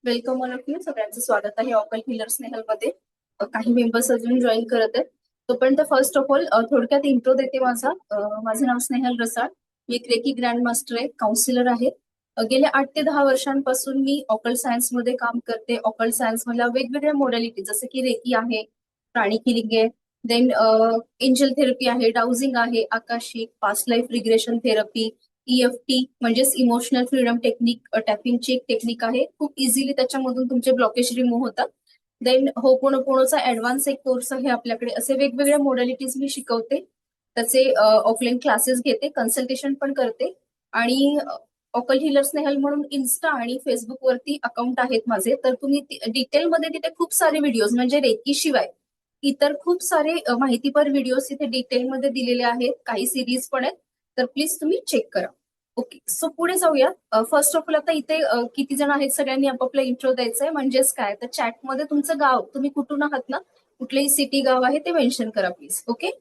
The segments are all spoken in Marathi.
Welcome all of you. सगळ्यांचं स्वागत आहे ऑकल हिलर स्नेहल मध्ये. काही मेंबर्स अजून जॉईन करत आहेत. तोपर्यंत फर्स्ट ऑफ ऑल थोडक्यात इंट्रो देते माझा. माझं नाव स्नेहल रसाळ. मी एक रेकी ग्रँड मास्टर आहे, काउन्सिलर आहे. गेल्या 8 ते 10 वर्षांपासून मी ऑकल सायन्स मध्ये काम करते. ऑकल सायन्स मधल्या वेगवेगळ्या मोडॅलिटी जसं की रेकी आहे, प्राणी हिलिंग आहे, देन एंजल थेरपी आहे, डाउजिंग आहे, Akashic, past life regression therapy, EFT म्हणजेच इमोशनल फ्रीडम टेक्निक, टॅपिंगची एक टेक्निक आहे. खूप इझिली त्याच्यामधून तुमचे ब्लॉकेज रिमूव्ह होतात. देन होपोनोपोनोचा ऍडव्हान्स एक कोर्स आहे आपल्याकडे. असे वेगवेगळ्या मोडॅलिटीज मी शिकवते. त्याचे ऑफलाईन क्लासेस घेते, कन्सल्टेशन पण करते. आणि ऑकल हिलर स्नेहल म्हणून इन्स्टा आणि फेसबुक वरती अकाउंट आहेत माझे. तर तुम्ही डिटेलमध्ये तिथे खूप सारे व्हिडिओज म्हणजे रेकी शिवाय इतर खूप सारे माहितीपर व्हिडिओज तिथे डिटेलमध्ये दिलेले आहेत. काही सिरीज पण आहेत. तर प्लीज तुम्ही चेक करा. ओके, सो पुढे जाऊया. फर्स्ट ऑफ ऑल आता इथे किती जण आहेत सगळ्यांनी आपापला इंट्रो द्यायचंय. म्हणजेच काय तर चॅटमध्ये तुमचं गाव, तुम्ही कुठून आहात ना, कुठलेही सिटी गाव आहे ते मेन्शन करा प्लीज. ओके,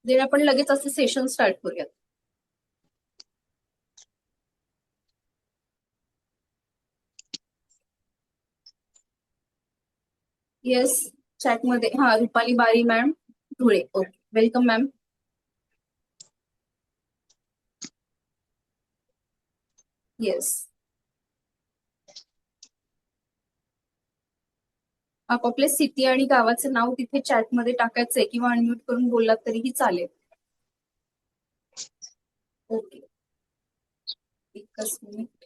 देन आपण लगेच असं सेशन स्टार्ट करूयात. येस, चॅटमध्ये रुपाली बारी ma'am Dhule. Okay, welcome ma'am. Yes, आपापले सिटी आणि गावाचं नाव तिथे चॅटमध्ये टाकायचंय किंवा अनम्यूट करून बोललात तरीही चालेल. ओके, एकच minute.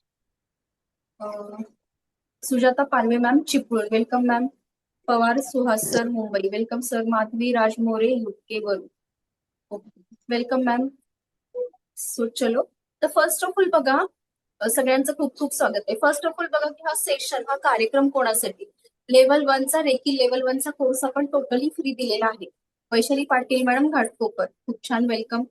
Sujata Palve ma'am Chiplun, welcome ma'am. Pawar Suhas sir Mumbai, welcome sir. Madhavi Raj More UK वरून, वेलकम मॅम. सो चलो, तर फर्स्ट ऑफ ऑल बघा, सगळ्यांचं खूप खूप स्वागत आहे. फर्स्ट ऑफ ऑल बघा की हा सेशन, हा कार्यक्रम कोणासाठी, लेव्हल 1चा रेकी लेव्हल 1चा कोर्स आपण टोटली फ्री दिलेला आहे. वैशाली पाटील मॅडम घाटकोपर, खूप छान, वेलकम.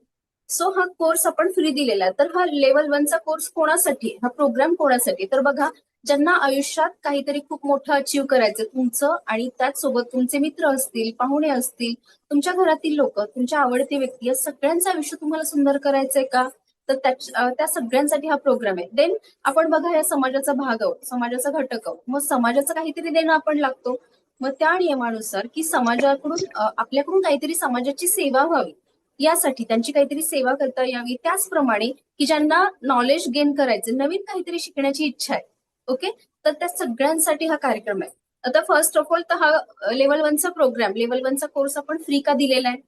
सो हा कोर्स आपण फ्री दिलेला आहे. तर हा लेव्हल 1चा कोर्स कोणासाठी, हा प्रोग्राम कोणासाठी, तर बघा ज्यांना आयुष्यात काहीतरी खूप मोठं अचीव्ह करायचं तुमचं, आणि त्याचसोबत तुमचे मित्र असतील, पाहुणे असतील, तुमच्या घरातील लोक, तुमच्या आवडते व्यक्ती, या सगळ्यांचं आयुष्य तुम्हाला सुंदर करायचंय का, तर त्या सगळ्यांसाठी हा प्रोग्राम आहे. देन आपण बघा या समाजाचा भाग आहोत, समाजाचा घटक आहोत. मग समाजाचं काहीतरी देणं आपण लागतो. मग त्या नियमानुसार की समाजाकडून आपल्याकडून काहीतरी समाजाची सेवा व्हावी, यासाठी त्यांची काहीतरी सेवा करता यावी. त्याचप्रमाणे की ज्यांना नॉलेज गेन करायचं, नवीन काहीतरी शिकण्याची इच्छा आहे, ओके, तर त्या सगळ्यांसाठी हा कार्यक्रम आहे. आता फर्स्ट ऑफ ऑल तर हा लेव्हल 1चा प्रोग्राम, लेव्हल 1चा कोर्स आपण फ्री का दिलेला आहे,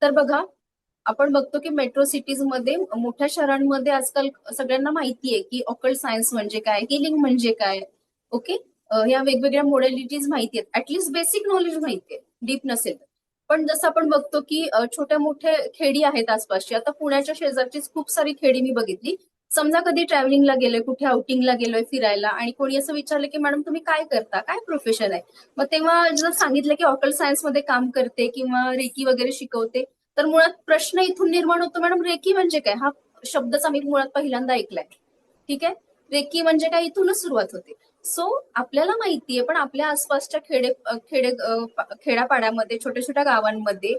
तर बघा आपण बघतो की मेट्रो सिटीज मध्ये, मोठ्या शहरांमध्ये आजकाल सगळ्यांना माहिती आहे की ऑकल्ट सायन्स म्हणजे काय, हिलिंग म्हणजे काय, ओके, या वेगवेगळ्या मोडॅलिटीज माहिती आहेत, ऍटलीस्ट बेसिक नॉलेज माहिती आहे, डीप नसेल. पण जसं आपण बघतो की छोट्या मोठ्या खेडी आहेत आसपासची. आता पुण्याच्या शेजारचीच खूप सारी खेडी मी बघितली. समजा कधी ट्रॅव्हलिंगला गेलोय, कुठे आउटिंगला गेलोय फिरायला, आणि कोणी असं विचारलं की मॅडम तुम्ही काय करता, काय प्रोफेशन आहे, मग तेव्हा जर सांगितलं की ऑकल्ट सायन्स मध्ये काम करते किंवा रेकी वगैरे शिकवते, तर मुळात प्रश्न इथून निर्माण होतो, मॅडम रेकी म्हणजे काय, हा शब्दच आम्ही मुळात पहिल्यांदा ऐकलाय. ठीक आहे, रेकी म्हणजे काय, इथूनच सुरुवात होते. सो आपल्याला माहितीये, पण आपल्या आसपासच्या खेड्यापाड्यामध्ये, छोट्या छोट्या गावांमध्ये,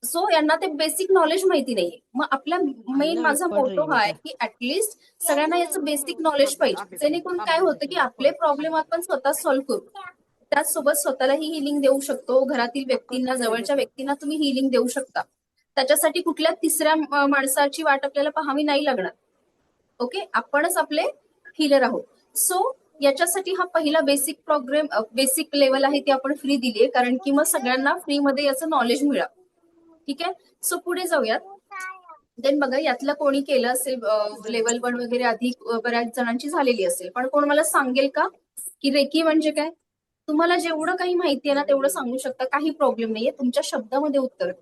सो यांना ते बेसिक नॉलेज माहिती नाहीये. मग आपला मेन माझा मोटो हा आहे की ऍटलिस्ट सगळ्यांना याचं बेसिक नॉलेज पाहिजे, जेणेकरून काय होतं की आपले प्रॉब्लेम आपण स्वतः सॉल्व्ह करू. त्याचसोबत स्वतःलाही हिलिंग देऊ शकतो, घरातील व्यक्तींना, जवळच्या व्यक्तींना तुम्ही हिलिंग देऊ शकता. त्याच्यासाठी कुठल्या तिसऱ्या माणसाची वाट आपल्याला पाहावी नाही लागणार. ओके, आपणच आपले हिलर आहोत. सो याच्यासाठी हा पहिला बेसिक प्रोग्राम, बेसिक लेवल आहे ती आपण फ्री दिली आहे, कारण की मग सगळ्यांना फ्रीमध्ये याचं नॉलेज मिळावं. ठीक आहे, सो पुढे जाऊयात. देन बघा यातलं कोणी केलं असेल लेवल 1 वगैरे आधी बऱ्याच जणांची झालेली असेल, पण कोण मला सांगेल का की रेकी म्हणजे काय, तुम्हाला जेवढं काही माहिती आहे ना तेवढं सांगू शकता, काही प्रॉब्लेम नाहीये, तुमच्या शब्दामध्ये उत्तर.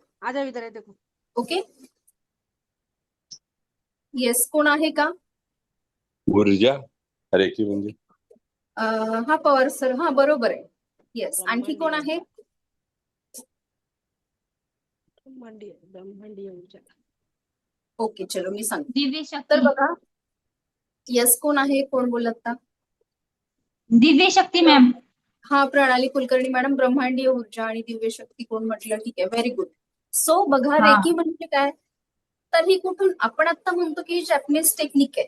ओके, येस, कोण आहे का? ऊर्जा रेकी म्हणजे हा पवार सर, हा बरोबर आहे. येस, आणखी कोण आहे? ओके, चलो मी सांगते. दिव्य तर शक्ती, बघा, येस, कोण आहे, कोण बोलत ना? दिव्य शक्ती मॅम. हा, प्रणाली कुलकर्णी मॅडम, ब्रह्मांडीय ऊर्जा आणि दिव्य शक्ती कोण म्हटलं, ठीक आहे, व्हेरी गुड. सो बघा रेकी म्हणजे काय, तर ही कुठून, आपण आता म्हणतो की जॅपनीज टेक्निक आहे,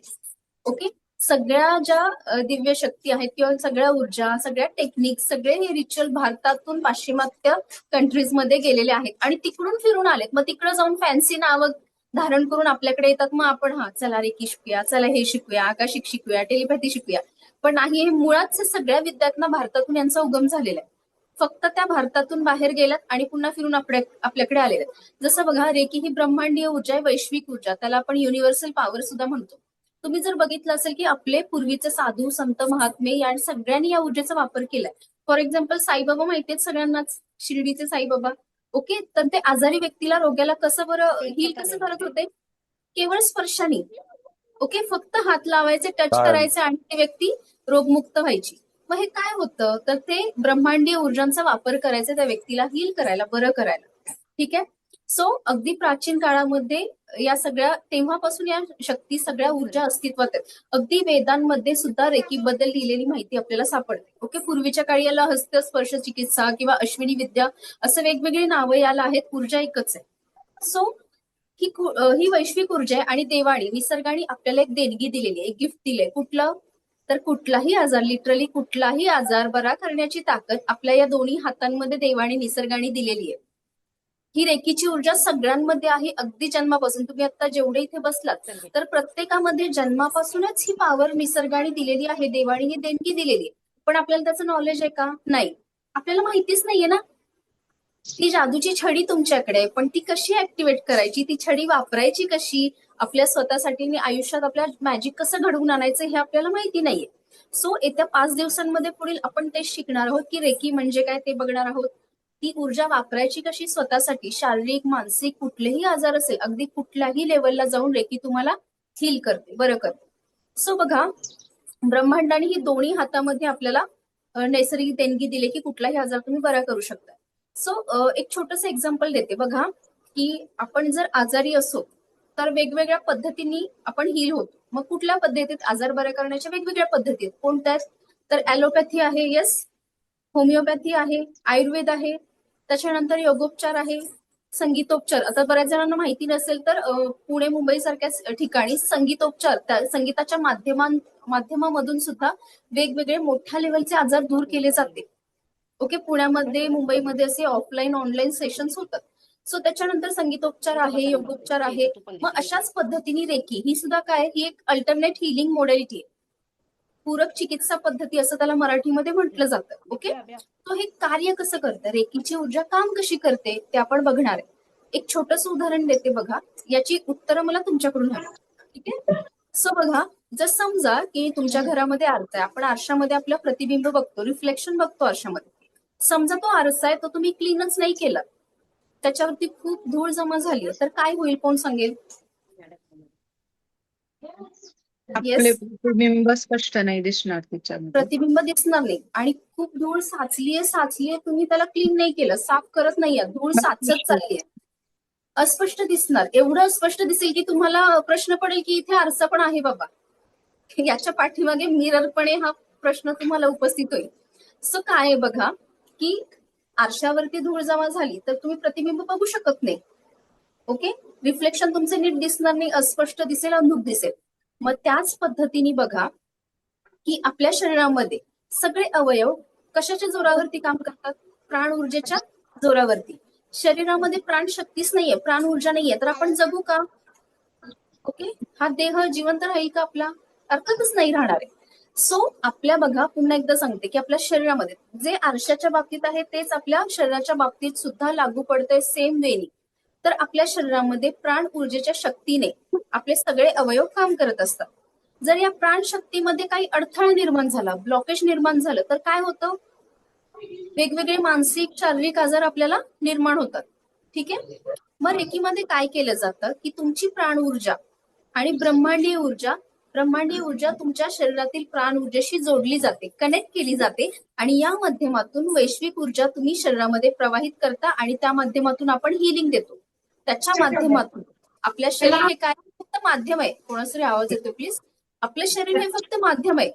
ओके, सगळ्या ज्या दिव्य शक्ती आहेत किंवा सगळ्या ऊर्जा, सगळ्या टेक्निक, सगळे हे रिच्युअल भारतातून पाश्चिमात्य कंट्रीजमध्ये गेलेले आहेत आणि तिकडून फिरून आलेत. मग तिकडे जाऊन फॅन्सी नावं धारण करून आपल्याकडे येतात. मग आपण चला रेकी शिकूया, चला हे शिकूया, आकाशिक शिकूया, टेलिपॅथी शिकूया. पण नाही, हे मुळात सगळ्या विद्यार्थ्यांना भारतातून यांचा उगम झालेला आहे. फक्त त्या भारतातून बाहेर गेल्यात आणि पुन्हा फिरून आपल्याकडे आलेल्या आहेत. जसं बघा, रेकी ही ब्रह्मांडीय ऊर्जा आहे, वैश्विक ऊर्जा, त्याला आपण युनिव्हर्सल पॉवर सुद्धा म्हणतो. तुम्ही जर बघितलं असेल की आपले पूर्वीचे साधू संत महात्मे या सगळ्यांनी या ऊर्जेचा वापर केलाय. फॉर एक्झाम्पल साईबाबा माहितीये सगळ्यांनाच, शिर्डीचे साईबाबा. ओके, तर ते आजारी व्यक्तीला, रोग्याला कसं बरं हील कसं करत होते? केवळ स्पर्शाने. ओके, फक्त हात लावायचे, टच करायचे आणि ती व्यक्ती रोगमुक्त व्हायची. मग हे काय होतं, तर ते ब्रह्मांडीय ऊर्जांचा वापर करायचा त्या व्यक्तीला हील करायला, बरं करायला. ठीक आहे. सो अगदी प्राचीन काळामध्ये या सगळ्या, तेव्हापासून या शक्ती, सगळ्या ऊर्जा अस्तित्वात आहेत. अगदी वेदांमध्ये सुद्धा रेकीबद्दल लिहिलेली माहिती आपल्याला सापडते. ओके, पूर्वीच्या काळी याला हस्त स्पर्श चिकित्सा किंवा अश्विनी विद्या असं वेगवेगळी नावं याला आहेत. ऊर्जा एकच आहे. सो ही वैश्विक ऊर्जा आहे आणि देवाणी, निसर्गाने आपल्याला एक देणगी दिलेली आहे, एक गिफ्ट दिले. कुठलं? तर कुठलाही आजार, लिटरली कुठलाही आजार बरा करण्याची ताकद आपल्या या दोन्ही हातांमध्ये देवाणी, निसर्गाने दिलेली आहे. ही रेकीची ऊर्जा सगळ्यांमध्ये आहे. अगदी जन्मापासून, तुम्ही आता जेवढे इथे बसलात तर प्रत्येकामध्ये जन्मापासूनच ही पॉवर निसर्गाने दिलेली आहे, देवाणी ही देणगी दिलेली आहे. पण आपल्याला त्याचं नॉलेज आहे का? नाही, आपल्याला माहितीच नाहीये ना. ती जादूची छडी तुमच्याकडे आहे, पण ती कशी ऍक्टिव्हेट करायची, ती छडी वापरायची कशी, आपल्या स्वतःसाठी आणि आयुष्यात आपल्या मॅजिक कसं घडवून आणायचं हे आपल्याला माहिती नाहीये. सो येत्या 5 दिवसांमध्ये पुढील आपण ते शिकणार आहोत की रेकी म्हणजे काय ते बघणार आहोत. ती ऊर्जा वापरायची कशी स्वतःसाठी, शारीरिक, मानसिक, कुठलेही आजार असेल, अगदी कुठल्याही लेवलला जाऊन रेकी तुम्हाला हील करते, बरं करते. सो बघा, ब्रह्मांडाने ही दोन्ही हातामध्ये आपल्याला नैसर्गिक देणगी दिली की कुठलाही आजार तुम्ही बरा करू शकता. सो एक छोटंसं एक्झाम्पल देते बघा, की आपण जर आजारी असो तर वेगवेगळ्या पद्धतींनी आपण हील होतो. मग कुठल्या पद्धतीत आजार बरे करण्याच्या वेगवेगळ्या पद्धती आहेत. कोणत्या? तर ॲलोपॅथी आहे, येस, होमिओपॅथी आहे, आयुर्वेद आहे, त्याच्यानंतर योगोपचार आहे, संगीतोपचार. आता बऱ्याच जणांना माहिती नसेल तर पुणे मुंबई सारख्या ठिकाणी संगीतोपचार, संगीताच्या माध्यमामधून सुद्धा वेगवेगळे मोठ्या लेवलचे आजार दूर केले जाते. ओके, पुण्यामध्ये, मुंबईमध्ये असे ऑफलाईन, ऑनलाईन सेशन्स होतात. सो त्याच्यानंतर संगीतोपचार आहे, योगोपचार आहे. मग अशाच पद्धतीने रेकी ही सुद्धा काय, ही एक अल्टरनेट हिलिंग मॉडेलिटी आहे, पूरक चिकित्सा पद्धती असं त्याला मराठीमध्ये म्हटलं जातं. ओके, तो हे कार्य कसं करतं, रेकीची ऊर्जा काम कशी करते ते आपण बघणार आहे. एक छोटस उदाहरण देते बघा, याची उत्तरं मला तुमच्याकडून हवी. ठीक आहे. सो बघा, जर समजा की तुमच्या घरामध्ये आरसा आहे, आपण आरशामध्ये आपलं प्रतिबिंब बघतो, रिफ्लेक्शन बघतो आरशामध्ये. समजा तो आरसा आहे, तो तुम्ही क्लीनच नाही केला, त्याच्यावरती खूप धूळ जमा झाली, तर काय होईल, कोण सांगेल? आपले प्रतिबिंब स्पष्ट नाही दिसणार त्याच्यामध्ये. प्रतिबिंब दिसणार नाही आणि खूप धूळ साचलीये, तुम्ही त्याला क्लीन नाही केलं, साफ करत नाहीये, धूळ साचत चाललीये, अस्पष्ट दिसणार. एवढं अस्पष्ट दिसेल की तुम्हाला प्रश्न पडेल की इथे आरसा पण आहे बाबा, याच्या पाठीमागे मिरर पण आहे, हा प्रश्न तुम्हाला उपस्थित होईल. सो काय आहे बघा, की आरशावरती धूळ जमा झाली तर तुम्ही प्रतिबिंब बघू शकत नाही. ओके, रिफ्लेक्शन तुमचे नीट दिसणार नाही, अस्पष्ट दिसेल, अंधुक दिसेल. मग त्याच पद्धतीने बघा की आपल्या शरीरामध्ये सगळे अवयव कशाच्या जोरावरती काम करतात? प्राण ऊर्जेच्या जोरावरती. शरीरामध्ये प्राण शक्तीच नाहीये, प्राण ऊर्जा नाहीये, तर आपण जगू का? ओके, हा देह जिवंत राहील का आपला? अर्थातच नाही राहणार आहे. सो आपल्या बघा, पुन्हा एकदा सांगते की आपल्या शरीरामध्ये जे आरशाच्या बाबतीत आहे तेच आपल्या शरीराच्या बाबतीत सुद्धा लागू पडतंय सेम वेनी. तर आपल्या शरीरामध्ये प्राण ऊर्जेच्या शक्तीने आपले सगळे अवयव काम करत असतात. जर या प्राण शक्तीमध्ये काही अडथळा निर्माण झाला, ब्लॉकेज निर्माण झालं, तर काय होतं? वेगवेगळे मानसिक, शारीरिक आजार आपल्याला निर्माण होतात. ठीक आहे. मग रेकीमध्ये काय केलं जातं की तुमची प्राण ऊर्जा आणि ब्रह्मांडीय ऊर्जा तुमच्या शरीरातील प्राण ऊर्जेशी जोडली जाते, कनेक्ट केली जाते आणि या माध्यमातून वैश्विक ऊर्जा तुम्ही शरीरामध्ये प्रवाहित करता आणि त्या माध्यमातून आपण हिलिंग देतो. त्याच्या माध्यमातून आपल्या शरीर हे काय, फक्त माध्यम आहे. कोणाचा तरी आवाज येतो प्लीज. आपलं शरीर हे फक्त माध्यम आहे.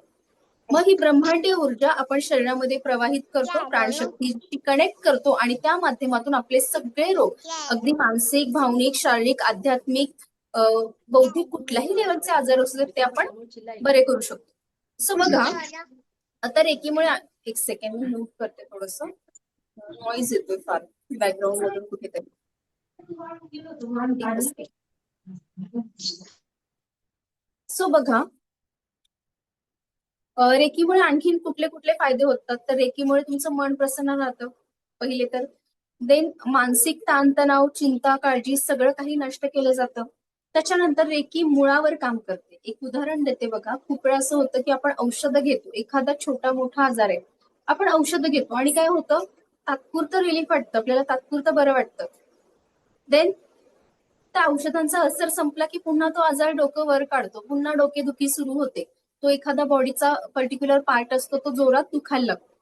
मग ही ब्रह्मांडीय ऊर्जा आपण शरीरामध्ये प्रवाहित करतो, प्राणशक्तीशी कनेक्ट करतो आणि त्या माध्यमातून आपले सगळे रोग, अगदी मानसिक, भावनिक, शारीरिक, आध्यात्मिक, बौद्धिक कुठल्याही लेवलचे आजार असू देत ते आपण बरे करू शकतो. सो बघा, आता रेकीमुळे एक सेकंड मी म्यूट करते, थोडस नॉईज येतोय फार बॅकग्राऊंड मधून कुठेतरी. सो बघा, रेकीमुळे आणखीन कुठले कुठले फायदे होतात, तर रेकीमुळे तुमचं मन प्रसन्न राहतं पहिले तर. देन मानसिक ताणतणाव, चिंता, काळजी सगळं काही नष्ट केलं जातं. त्याच्यानंतर रेकी मुळावर काम करते. एक उदाहरण देते बघा, खूप वेळा असं होतं की आपण औषधं घेतो, एखादा छोटा मोठा आजार आहे, आपण औषधं घेतो आणि काय होतं, तात्पुरतं रिलीफ वाटतं आपल्याला, तात्पुरतं बरं वाटतं. देन त्या औषधांचा असर संपला की पुन्हा तो आजार डोकं वर काढतो, पुन्हा डोकेदुखी सुरू होते. तो एखादा बॉडीचा पर्टिक्युलर पार्ट असतो तो जोरात दुखायला लागतो,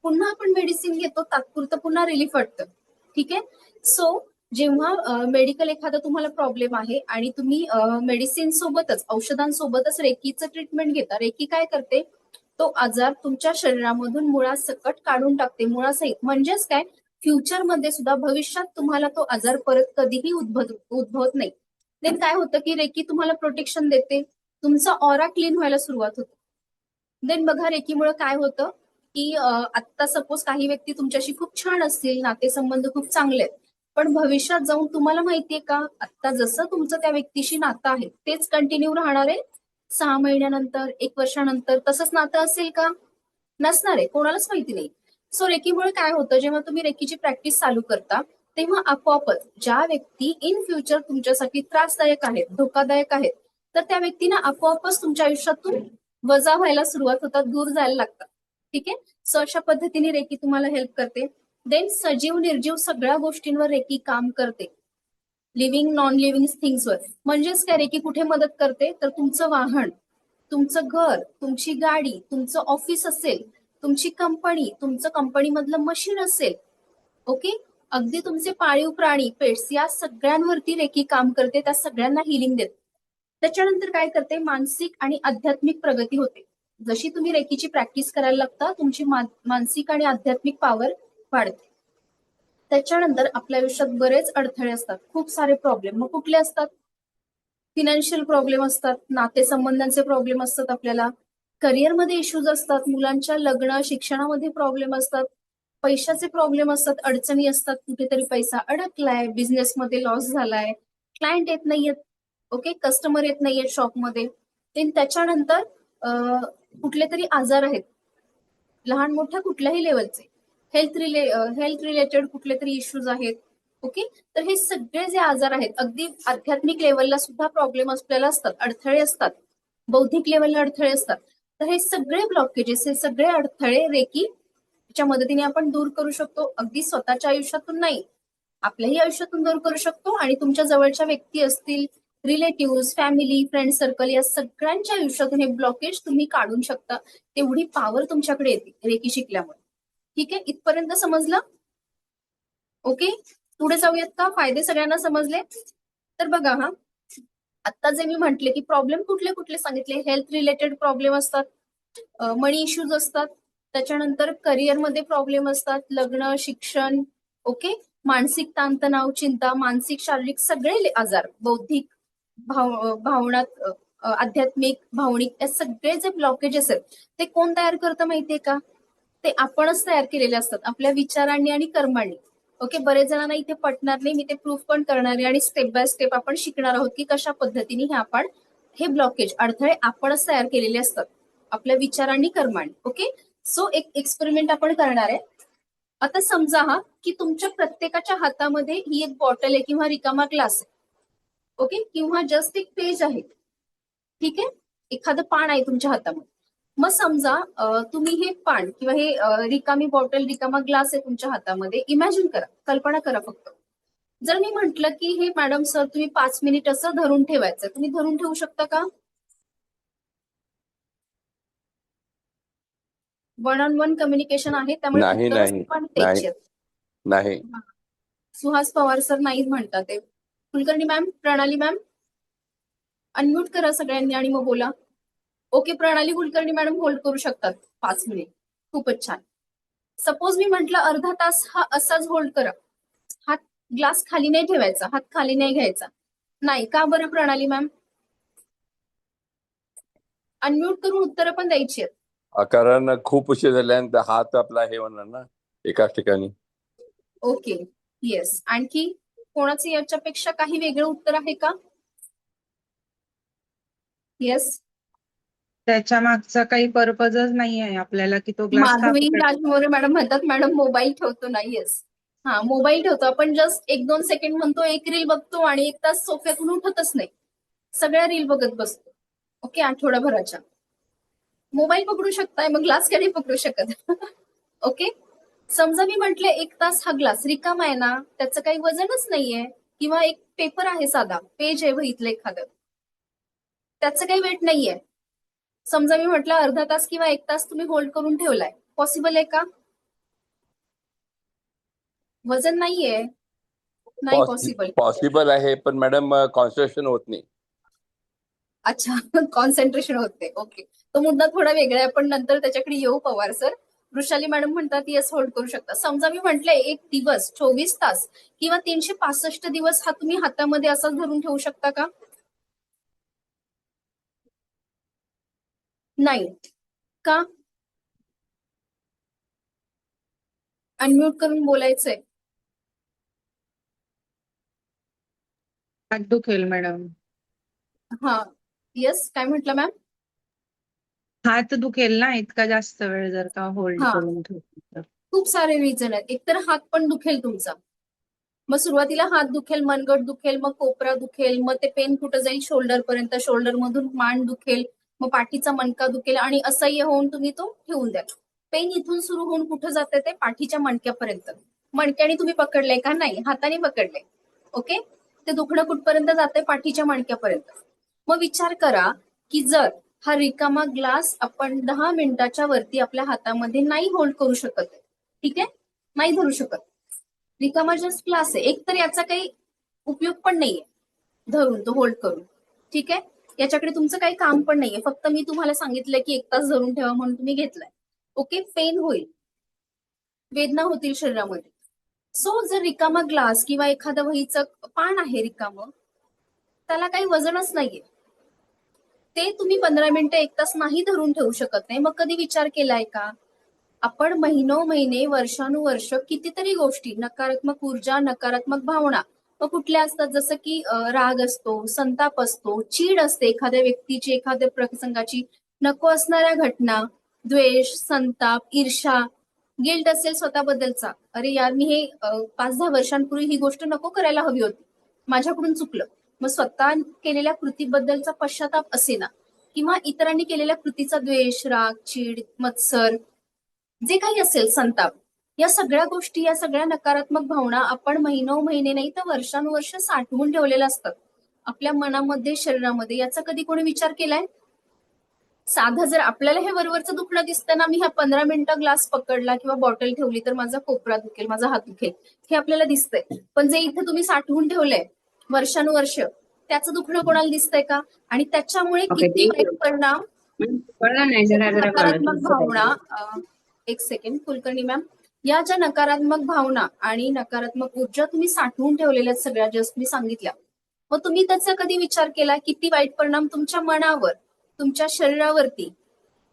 पुन्हा आपण मेडिसिन घेतो, तात्पुरतं पुन्हा रिलीफ वाटतं. ठीक आहे. सो जेव्हा मेडिकल एखादा तुम्हाला प्रॉब्लेम आहे आणि तुम्ही मेडिसिन सोबतच औषधांसोबतच रेकीचं ट्रीटमेंट घेता, रेकी काय करते, तो आजार तुमच्या शरीरामधून मुळासकट काढून टाकते, मुळासहित. म्हणजेच काय, फ्युचरमध्ये सुद्धा, भविष्यात तुम्हाला तो आजार परत कधीही उद्भवत नाही. देन काय होतं की रेकी तुम्हाला प्रोटेक्शन देते, तुमचा ऑरा क्लीन व्हायला सुरुवात होते. देन बघा, रेकीमुळे काय होतं की आता सपोज काही व्यक्ती तुमच्याशी खूप छान असतील, नातेसंबंध खूप चांगले आहेत, पण भविष्यात जाऊन तुम्हाला माहितीये का, आता जसं तुमचं त्या व्यक्तीशी नातं आहे तेच कंटिन्यू राहणार आहे 6 महिन्यानंतर, 1 वर्षानंतर तसंच नातं असेल का, नसणार आहे, कोणालाच माहिती नाही. सो रेकीमुळे काय होतं, जेव्हा तुम्ही रेकीची प्रॅक्टिस चालू करता तेव्हा आपोआपच ज्या व्यक्ती इन फ्युचर तुमच्यासाठी त्रासदायक आहेत, धोकादायक आहेत, तर त्या व्यक्तींना आपोआपच तुमच्या आयुष्यातून वजा व्हायला सुरुवात होतात, दूर जायला लागतात. ठीक आहे. सो अशा पद्धतीने रेकी तुम्हाला हेल्प करते. देन सजीव निर्जीव सगळ्या गोष्टींवर रेकी काम करते, लिव्हिंग नॉन लिव्हिंग थिंग्सवर. म्हणजेच काय, रेकी कुठे मदत करते, तर तुमचं वाहन, तुमचं घर, तुमची गाडी, तुमचं ऑफिस असेल, तुमची कंपनी, तुमचं कंपनीमधलं मशीन असेल, ओके, अगदी तुमचे पाळीव प्राणी, पेट्स, या सगळ्यांवरती रेकी काम करते, त्या सगळ्यांना हिलिंग देते. त्याच्यानंतर काय करते, मानसिक आणि आध्यात्मिक प्रगती होते. जशी तुम्ही रेकीची प्रॅक्टिस करायला लागता, तुमची मानसिक आणि आध्यात्मिक पॉवर वाढते. त्याच्यानंतर आपल्या आयुष्यात बरेच अडथळे असतात, खूप सारे प्रॉब्लेम. मग कुठले असतात, फिनान्शियल प्रॉब्लेम असतात, नातेसंबंधांचे प्रॉब्लेम असतात, आपल्याला करिअरमध्ये इश्यूज असतात, मुलांच्या लग्न शिक्षणामध्ये प्रॉब्लेम असतात, पैशाचे प्रॉब्लेम असतात, अडचणी असतात, कुठेतरी पैसा अडकलाय, बिझनेसमध्ये लॉस झालाय, क्लायंट येत नाहीयेत, ओके, कस्टमर येत नाहीयेत शॉपमध्ये. त्याच्यानंतर कुठले तरी आजार आहेत, लहान मोठ्या कुठल्याही लेवलचे, हेल्थ रिलेटेड कुठले तरी इश्यूज आहेत, ओके. तर हे सगळे जे आजार आहेत, अगदी आध्यात्मिक लेवलला सुद्धा प्रॉब्लेम आपल्याला असतात, अडथळे असतात, बौद्धिक लेवलला अडथळे असतात. तर हे सगळे ब्लॉकेजेस, हे सगळे अडथळे रेकीच्या मदतीने आपण दूर करू शकतो. अगदी स्वतःच्या आयुष्यातून नाही, आपल्याही आयुष्यातून दूर करू शकतो आणि तुमच्या जवळच्या व्यक्ती असतील, रिलेटिव्ह, फॅमिली, फ्रेंड सर्कल, या सगळ्यांच्या आयुष्यातून हे ब्लॉकेज तुम्ही काढून शकता. तेवढी पॉवर तुमच्याकडे येते रेकी शिकल्यामुळे. ठीक आहे, इथपर्यंत समजलं? ओके, पुढे जाऊयात का, फायदे सगळ्यांना समजले? तर बघा, हा आता जे मी म्हटले की प्रॉब्लेम कुठले कुठले सांगितले, हेल्थ रिलेटेड प्रॉब्लेम असतात, मनी इश्यूज असतात, त्याच्यानंतर करिअरमध्ये प्रॉब्लेम असतात, लग्न शिक्षण, ओके, मानसिक ताणतणाव, चिंता, मानसिक शारीरिक सगळे आजार, बौद्धिक, भावना, आध्यात्मिक, भावनिक, या सगळे जे ब्लॉकेजेस आहेत ते कोण तयार करतं माहितीये का, ते आपणच तयार केलेले असतात, आपल्या विचारांनी आणि कर्मांनी. ओके, बरेच जणांना इथे पटणार नाही, मी ते प्रूफ पण करणार आहे आणि स्टेप बाय स्टेप आपण शिकणार आहोत की कशा पद्धतीने हे ब्लॉकेज, अडथळे आपणच तयार केलेले असतात आपल्या विचारांनी, कर्मांनी. ओके, सो एक एक्सपेरिमेंट आपण करणार आहे. आता समजा की तुमच्या प्रत्येकाच्या हातामध्ये ही एक बॉटल आहे किंवा रिकामा ग्लास आहे, ओके, किंवा जस्ट एक पेज आहे. ठीक आहे, एखादं पान आहे तुमच्या हातामध्ये. मग समजा तुम्ही हे पान किंवा हे रिकामी बॉटल, रिकामा ग्लास आहे तुमच्या हातामध्ये, इमॅजिन करा, कल्पना करा फक्त. जर मी म्हंटल की हे मॅडम सर तुम्ही 5 मिनिट असं धरून ठेवायचं, तुम्ही धरून ठेवू शकता का? 1-on-1 कम्युनिकेशन आहे, त्यामुळे नाही उत्तरं नाही पण नाही द्यायची आहेत. नाही. सुहास पवार सर नाही म्हणतात ते. कुलकर्णी मॅम, प्रणाली मॅम, अनम्यूट करा सगळ्यांनी आणि मग बोला. ओके, प्रणाली कुलकर्णी मॅडम होल्ड करू शकतात 5 मिनिट. खूपच छान. सपोज मी म्हंटल अर्धा तास हा असाच होल्ड करा, हात ग्लास खाली नाही ठेवायचा, हात खाली नाही घ्यायचा, नाही का बरं प्रणाली मॅम? अनम्यूट करून उत्तरं पण द्यायची आहेत. कारण खूप उशीर झाल्यानंतर हात आपला हे होणार ना एकाच ठिकाणी. Okay, yes. आणखी कोणाचं याच्यापेक्षा काही वेगळं उत्तर आहे का? येस. त्याच्या मागचा काही पर्पजच नाही आहे आपल्याला की तो ग्लास का माधवी पकडला. राजमोरे मॅडम म्हणतात मॅडम मोबाईल ठेवतो नाही. येस, हा मोबाईल ठेवतो आपण. जस्ट 1-2 सेकंड म्हणतो, एक रील बघतो आणि 1 तास सोफ्यातून उठतच नाही. सगळ्या रील बघत बसतो. ओके, आठवड्याभराच्या. मोबाईल पकडू शकताय, मग ग्लास का नाही पकडू शकत? ओके, समजा मी म्हटले 1 तास हा ग्लास रिकामा आहे ना, त्याचं काही वजनच नाहीये, किंवा एक पेपर आहे, साधा पेज आहे वहीतलं एखादं, त्याचं काही वेट नाहीये. समजा मी म्हटलं अर्धा तास किंवा 1 तास तुम्ही होल्ड करून ठेवलाय, पॉसिबल आहे का? वजन नाहीये, नाही पॉसिबल. पॉसिबल आहे पण मॅडम कॉन्सन्ट्रेशन होत नाही. अच्छा, कॉन्सन्ट्रेशन होते. ओके, तो मुद्दा थोडा वेगळा आहे, आपण नंतर त्याच्याकडे येऊ पवार सर. वृषाली मॅडम म्हणतात येस होल्ड करू शकता. समजा मी म्हटले 1 दिवस 24 तास किंवा 365 दिवस हा तुम्ही हातामध्ये असाच धरून ठेवू शकता का? नाही का? अनम्यूट करून बोलायचंय. हात दुखेल मॅडम. हा, येस, काय म्हटलं मॅम? हात दुखेल ना इतका जास्त वेळ जर का होल्ड हा, करून ठेवलं तर. खूप सारे रिझन आहेत. एकतर हात पण दुखेल तुमचा. मग सुरुवातीला हात दुखेल, मनगट दुखेल, मग कोपरा दुखेल, मग ते पेन कुठं जाईल शोल्डर पर्यंत, शोल्डर मधून मान दुखेल, मग पाठीचा मणका दुखेल आणि असह्य होऊन तुम्ही तो ठेवून द्या. पेन इथून सुरू होऊन कुठं जाते ते पाठीच्या मणक्यापर्यंत. मणक्याने तुम्ही पकडलंय का? नाही, हाताने पकडलंय. ओके, ते दुखणं कुठपर्यंत जाते? पाठीच्या मणक्यापर्यंत. मग विचार करा की जर हा रिकामा ग्लास आपण 10 मिनिटाच्या वरती आपल्या हातामध्ये नाही होल्ड करू शकत, ठीक आहे, नाही धरू शकत, रिकामा जस्ट ग्लास आहे, एक तर याचा काही उपयोग पण नाहीये धरून तो होल्ड करून, ठीक आहे, याच्याकडे तुमचं काही काम पण नाहीये, फक्त मी तुम्हाला सांगितलं की 1 तास धरून ठेवा म्हणून तुम्ही घेतलाय. ओके, पेन होईल, वेदना होतील शरीरामध्ये. सो जर रिकामा ग्लास किंवा एखादं वहीचं पान आहे रिकामं, त्याला काही वजनच नाहीये, ते तुम्ही 15 मिनिटं 1 तास नाही धरून ठेवू शकत नाही. मग कधी विचार केलाय का आपण महिने वर्षानुवर्ष कितीतरी गोष्टी, नकारात्मक ऊर्जा, नकारात्मक भावना मग कुठल्या असतात, जसं की राग असतो, संताप असतो, चीड असते एखाद्या व्यक्तीची, एखाद्या प्रसंगाची, नको असणाऱ्या घटना, द्वेष, संताप, ईर्षा, गिल्ट असेल स्वतःबद्दलचा, अरे यार मी हे 5-10 वर्षांपूर्वी ही गोष्ट नको करायला हवी होती, माझ्याकडून चुकलं, मग स्वतः केलेल्या कृतीबद्दलचा पश्चाताप असेना, किंवा इतरांनी केलेल्या कृतीचा द्वेष, राग, चीड, मत्सर, जे काही असेल, संताप, या सगळ्या गोष्टी, या सगळ्या नकारात्मक भावना आपण महिने नाही तर वर्षानुवर्ष साठवून ठेवलेल्या असतात आपल्या मनामध्ये, शरीरामध्ये. याचा कधी कोणी विचार केलाय? साधं जर आपल्याला हे वरवरचं दुखणं दिसतं ना, मी हा 15 मिनिटं ग्लास पकडला किंवा बॉटल ठेवली तर माझा कोपरा दुखेल, माझा हात दुखेल, हे आपल्याला दिसतंय. पण जे इथे तुम्ही साठवून ठेवलंय वर्षानुवर्ष, त्याचं दुखणं कोणाला दिसतंय का? आणि त्याच्यामुळे किती वाईट परिणाम, नकारात्मक भावना, एक सेकंड कुलकर्णी मॅम, या ज्या नकारात्मक भावना आणि नकारात्मक ऊर्जा तुम्ही साठवून ठेवलेल्या सगळ्या जस्ट मी सांगितल्या, मग तुम्ही त्याचा कधी विचार केला किती वाईट परिणाम तुमच्या मनावर, तुमच्या शरीरावरती,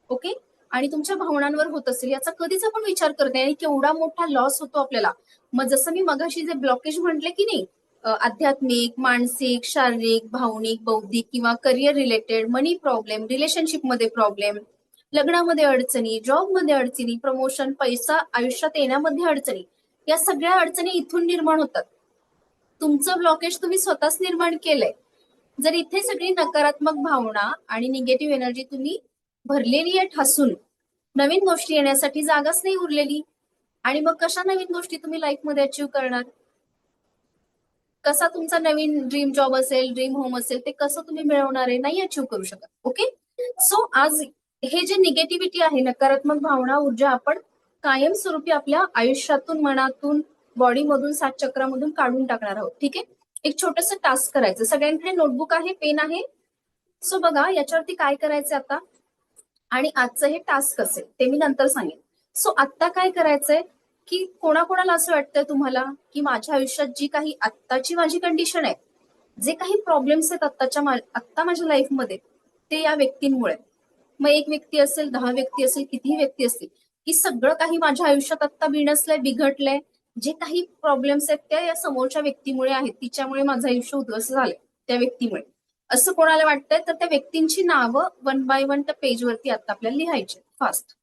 ओके, आणि तुमच्या भावनांवर होत असेल, याचा कधीच आपण विचार करत नाही, आणि केवढा मोठा लॉस होतो आपल्याला. मग जसं मी मगाशी जे ब्लॉकेज म्हटले की नाही, आध्यात्मिक, मानसिक, शारीरिक, भावनिक, बौद्धिक किंवा करिअर रिलेटेड, मनी प्रॉब्लेम, रिलेशनशिपमध्ये प्रॉब्लेम, लग्नामध्ये अडचणी, जॉबमध्ये अडचणी, प्रमोशन, पैसा आयुष्यात येण्यामध्ये अडचणी, या सगळ्या अडचणी इथून निर्माण होतात. तुमचं ब्लॉकेज तुम्ही स्वतःच निर्माण केलंय. जर इथे सगळी नकारात्मक भावना आणि निगेटिव्ह एनर्जी तुम्ही भरलेली आहे ठासून, नवीन गोष्टी येण्यासाठी जागाच नाही उरलेली, आणि मग कशा नवीन गोष्टी तुम्ही लाईफमध्ये अचीव्ह करणार? कसा तुमचा नवीन ड्रीम जॉब असेल, ड्रीम होम असेल, ते कसं तुम्ही मिळवणार आहे? नाही अचीव्ह करू शकत. ओके, सो आज हे जे निगेटिव्हिटी आहे, नकारात्मक भावना, ऊर्जा, आपण कायमस्वरूपी आपल्या आयुष्यातून, मनातून, बॉडीमधून, 7 चक्रामधून काढून टाकणार आहोत. ठीक आहे, एक छोटस टास्क करायचं. सगळ्यांकडे नोटबुक आहे, पेन आहे? सो बघा याच्यावरती काय करायचं आता, आणि आजचं हे टास्क असेल ते मी नंतर सांगेन. सो आता काय करायचंय की कोणाकोणाला असं वाटतंय तुम्हाला की माझ्या आयुष्यात जी काही आत्ताची माझी कंडिशन आहे जे काही प्रॉब्लेम्स आहेत आत्ता माझ्या लाईफमध्ये ते या व्यक्तींमुळे. मग एक व्यक्ती असेल, 10 व्यक्ती असेल, कितीही व्यक्ती असतील, की सगळं काही माझ्या आयुष्यात आत्ता बिनसलंय, बिघडलंय. जे काही प्रॉब्लेम्स आहेत त्या या समोरच्या व्यक्तीमुळे आहेत, तिच्यामुळे माझं आयुष्य उद्ध्वस्त झालंय त्या व्यक्तीमुळे. असं कोणाला वाटतंय तर त्या व्यक्तींची नावं 1 बाय 1 त्या पेजवरती आता आपल्याला लिहायची फास्ट.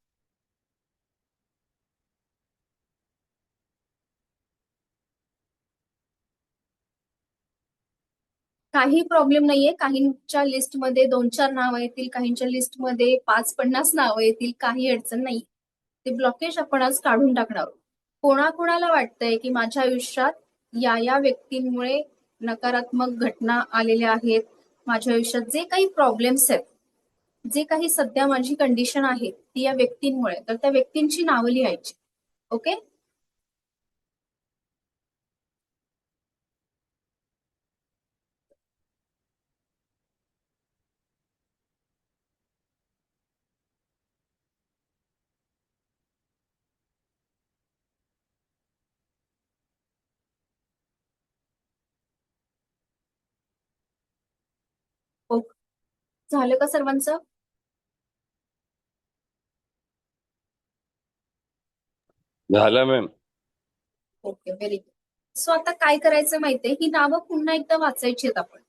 काही प्रॉब्लेम नाहीये. काहींच्या लिस्टमध्ये 2-4 नावं येतील, काहींच्या लिस्टमध्ये 5-50 नावं येतील, काही अडचण नाही. ते ब्लॉकेज आपण आज काढून टाकणार आहोत. कोणाकोणाला वाटतंय की माझ्या आयुष्यात या व्यक्तींमुळे नकारात्मक घटना आलेल्या आहेत, माझ्या आयुष्यात जे काही प्रॉब्लेम्स आहेत, जे काही सध्या माझी कंडिशन आहे ती या व्यक्तींमुळे, तर त्या व्यक्तींची नावं लिहायची. ओके. झालं का सर्वांचं? झालं ma'am. Okay, very good. So आता काय करायचं माहितीये, ही नावं पुन्हा एकदा वाचायची आहेत आपण.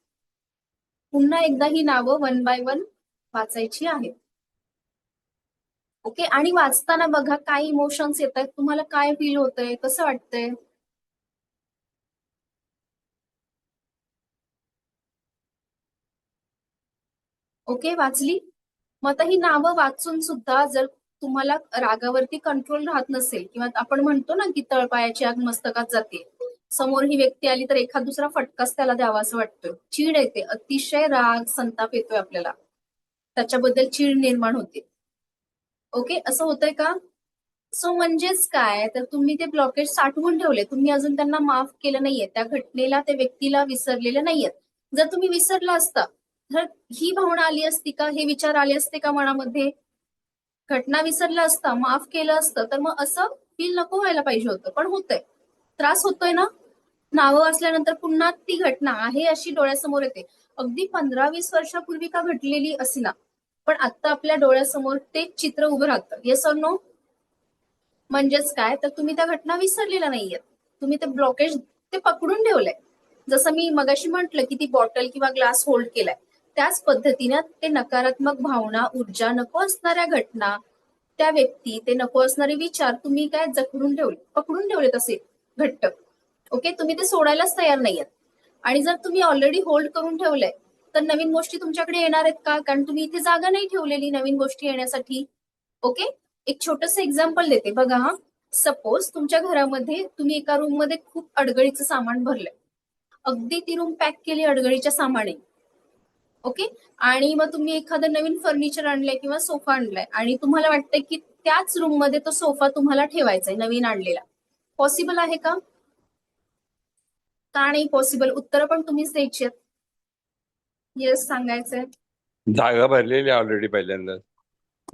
पुन्हा एकदा ही नावं 1 बाय 1 वाचायची आहेत. ओके. आणि वाचताना बघा काय इमोशन्स येत आहेत, तुम्हाला काय फील होतंय, कसं वाटतंय? ओके, वाचली? मग आता ही नावं वाचून सुद्धा जर तुम्हाला रागावरती कंट्रोल राहत नसेल, किंवा आपण म्हणतो ना की तळपायाची आग मस्तकात जाते, समोर ही व्यक्ती आली तर एखाद दुसरा फटकाच त्याला द्यावा असं वाटतोय, चीड येते, अतिशय राग संताप येतोय आपल्याला, त्याच्याबद्दल चीड निर्माण होते. ओके, असं होतंय का? सो म्हणजेच काय, तर तुम्ही ते ब्लॉकेज साठवून ठेवले, तुम्ही अजून त्यांना माफ केलं नाहीये, त्या घटनेला, त्या व्यक्तीला विसरलेलं नाहीये. जर तुम्ही विसरला असता तर ही भावना आली असती का, हे विचार आले असते का मनामध्ये? घटना विसरला असता, माफ केलं असतं तर मग असं फील नको व्हायला पाहिजे होतं, पण होतंय. त्रास होतोय ना? नावं वाचल्यानंतर पुन्हा ती घटना आहे अशी डोळ्यासमोर येते. अगदी 15-20 वर्षापूर्वी का घडलेली असेना, पण आता आपल्या डोळ्यासमोर ते चित्र उभं राहतं. Yes or no? म्हणजेच काय, तर तुम्ही त्या घटना विसरलेल्या नाहीयेत, तुम्ही ते ब्लॉकेज ते पकडून ठेवलंय. जसं मी मगाशी म्हटलं की ती बॉटल किंवा ग्लास होल्ड केलाय, त्याच पद्धतीनं ते नकारात्मक भावना, ऊर्जा, नको असणाऱ्या घटना, त्या व्यक्ती, ते नको असणारे विचार तुम्ही काय जखडून ठेवले, पकडून ठेवले तसे घट्ट. ओके, तुम्ही ते सोडायलाच तयार नाहीयेत. आणि जर तुम्ही ऑलरेडी होल्ड करून ठेवलंय तर नवीन गोष्टी तुमच्याकडे येणार आहेत का? कारण तुम्ही इथे जागा नाही ठेवलेली नवीन गोष्टी येण्यासाठी. ओके. एक छोटस एक्झाम्पल देते बघा. हा, सपोज तुमच्या घरामध्ये तुम्ही एका रूम मध्ये खूप अडगळीचं सामान भरलंय, अगदी ती रूम पॅक केली अडगळीच्या सामाने. ओके. आणि मग तुम्ही एखादं नवीन फर्निचर आणलंय किंवा सोफा आणलाय आणि तुम्हाला वाटतंय की त्याच रूम मध्ये तो सोफा तुम्हाला ठेवायचा आहे नवीन आणलेला. पॉसिबल आहे का? का नाही पॉसिबल? उत्तर पण तुम्हीच द्यायची आहेत. येस सांगायचंय. जागा भरलेली ऑलरेडी पहिल्यांदा.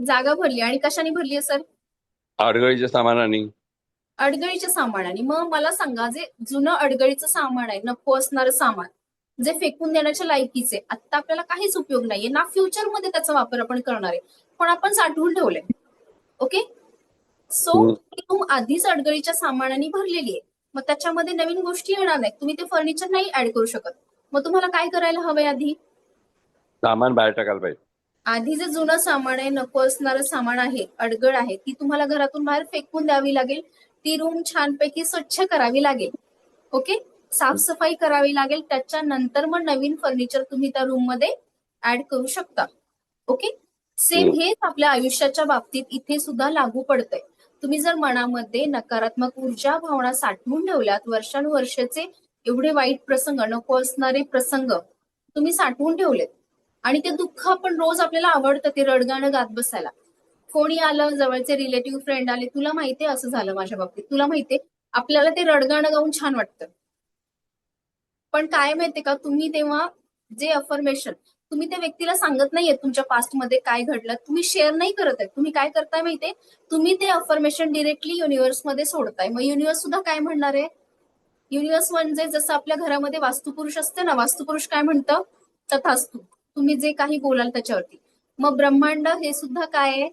जागा भरली आणि कशाने भरली आहे सर? अडगळीच्या सामानाने. अडगळीच्या सामानाने. मग मला सांगा, जे जुनं अडगळीचं सामान आहे, नको असणारं सामान, जे फेकून देण्याच्या लायकीचे, आता आपल्याला काहीच उपयोग नाहीये ना, फ्युचरमध्ये त्याचा वापर आपण करणार आहे, पण आपण साठवून ठेवलंय. ओके. सो रूम आधीच अडगळीच्या सामानाने भरलेली आहे, मग त्याच्यामध्ये नवीन गोष्टी येणार नाहीत, तुम्ही ते फर्निचर नाही ऍड करू शकत. मग तुम्हाला काय करायला हवंय? आधी सामान बाहेर टाकायला पाहिजे. आधी जे जुनं सामान आहे, नको असणारं सामान आहे, अडगळ आहे, ती तुम्हाला घरातून बाहेर फेकून द्यावी लागेल. ती रूम छानपैकी स्वच्छ करावी लागेल. ओके. साफसफाई करावी लागेल. त्याच्यानंतर मग नवीन फर्निचर तुम्ही त्या रूम मध्ये ऍड करू शकता. ओके. सेम हेच आपल्या आयुष्याच्या बाबतीत इथे सुद्धा लागू पडतंय. तुम्ही जर मनामध्ये नकारात्मक ऊर्जा, भावना साठवून ठेवल्यात, वर्षानुवर्षाचे एवढे वाईट प्रसंग, नको असणारे प्रसंग तुम्ही साठवून ठेवलेत, आणि ते दुःख आपण रोज, आपल्याला आवडतं ते रडगाणं गात बसायला. कोणी आलं, जवळचे रिलेटिव्ह, फ्रेंड आले, तुला माहितीये असं झालं माझ्या बाबतीत, तुला माहितीये, आपल्याला ते रडगाणं गाऊन छान वाटतं. पण काय माहितीये का, तुम्ही तेव्हा जे अफर्मेशन तुम्ही त्या व्यक्तीला सांगत नाहीये, तुमच्या पास्ट मध्ये काय घडलं तुम्ही शेअर नाही करत आहे. तुम्ही काय करताय माहितीये, तुम्ही ते अफर्मेशन डिरेक्टली युनिव्हर्स मध्ये सोडताय. मग युनिव्हर्स सुद्धा काय म्हणणार आहे, युनिवर्स म्हणजे जसं आपल्या घरामध्ये वास्तुपुरुष असते ना, वास्तुपुरुष काय म्हणतं, तथास्तु, तुम्ही जे काही बोलाल त्याच्यावरती. मग ब्रह्मांड हे सुद्धा काय आहे,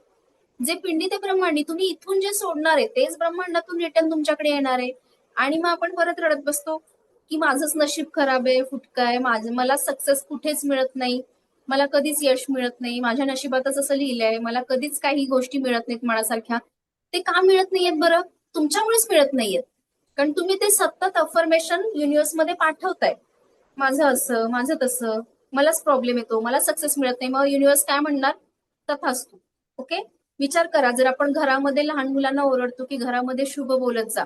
जे पिंडी ते ब्रह्मांडी, तुम्ही इथून जे सोडणार आहे तेच ब्रह्मांडातून रिटर्न तुमच्याकडे येणार आहे. आणि मग आपण परत रडत बसतो की माझंच नशीब खराब आहे, फुटका आहे, मला सक्सेस कुठेच मिळत नाही, मला कधीच यश मिळत नाही, माझ्या नशिबातच असं लिहिलंय, मला कधीच काही गोष्टी मिळत नाहीत मनासारख्या. ते का मिळत नाहीयेत बरं? तुमच्यामुळेच मिळत नाहीयेत, कारण तुम्ही ते सतत अफर्मेशन युनिव्हर्समध्ये पाठवताय, माझं असं, माझं तसं, मलाच प्रॉब्लेम येतो, मला सक्सेस मिळत नाही. मग युनिव्हर्स काय म्हणणार, तथास्तु. ओके, विचार करा, जर आपण घरामध्ये लहान मुलांना ओरडतो की घरामध्ये शुभ बोलत जा,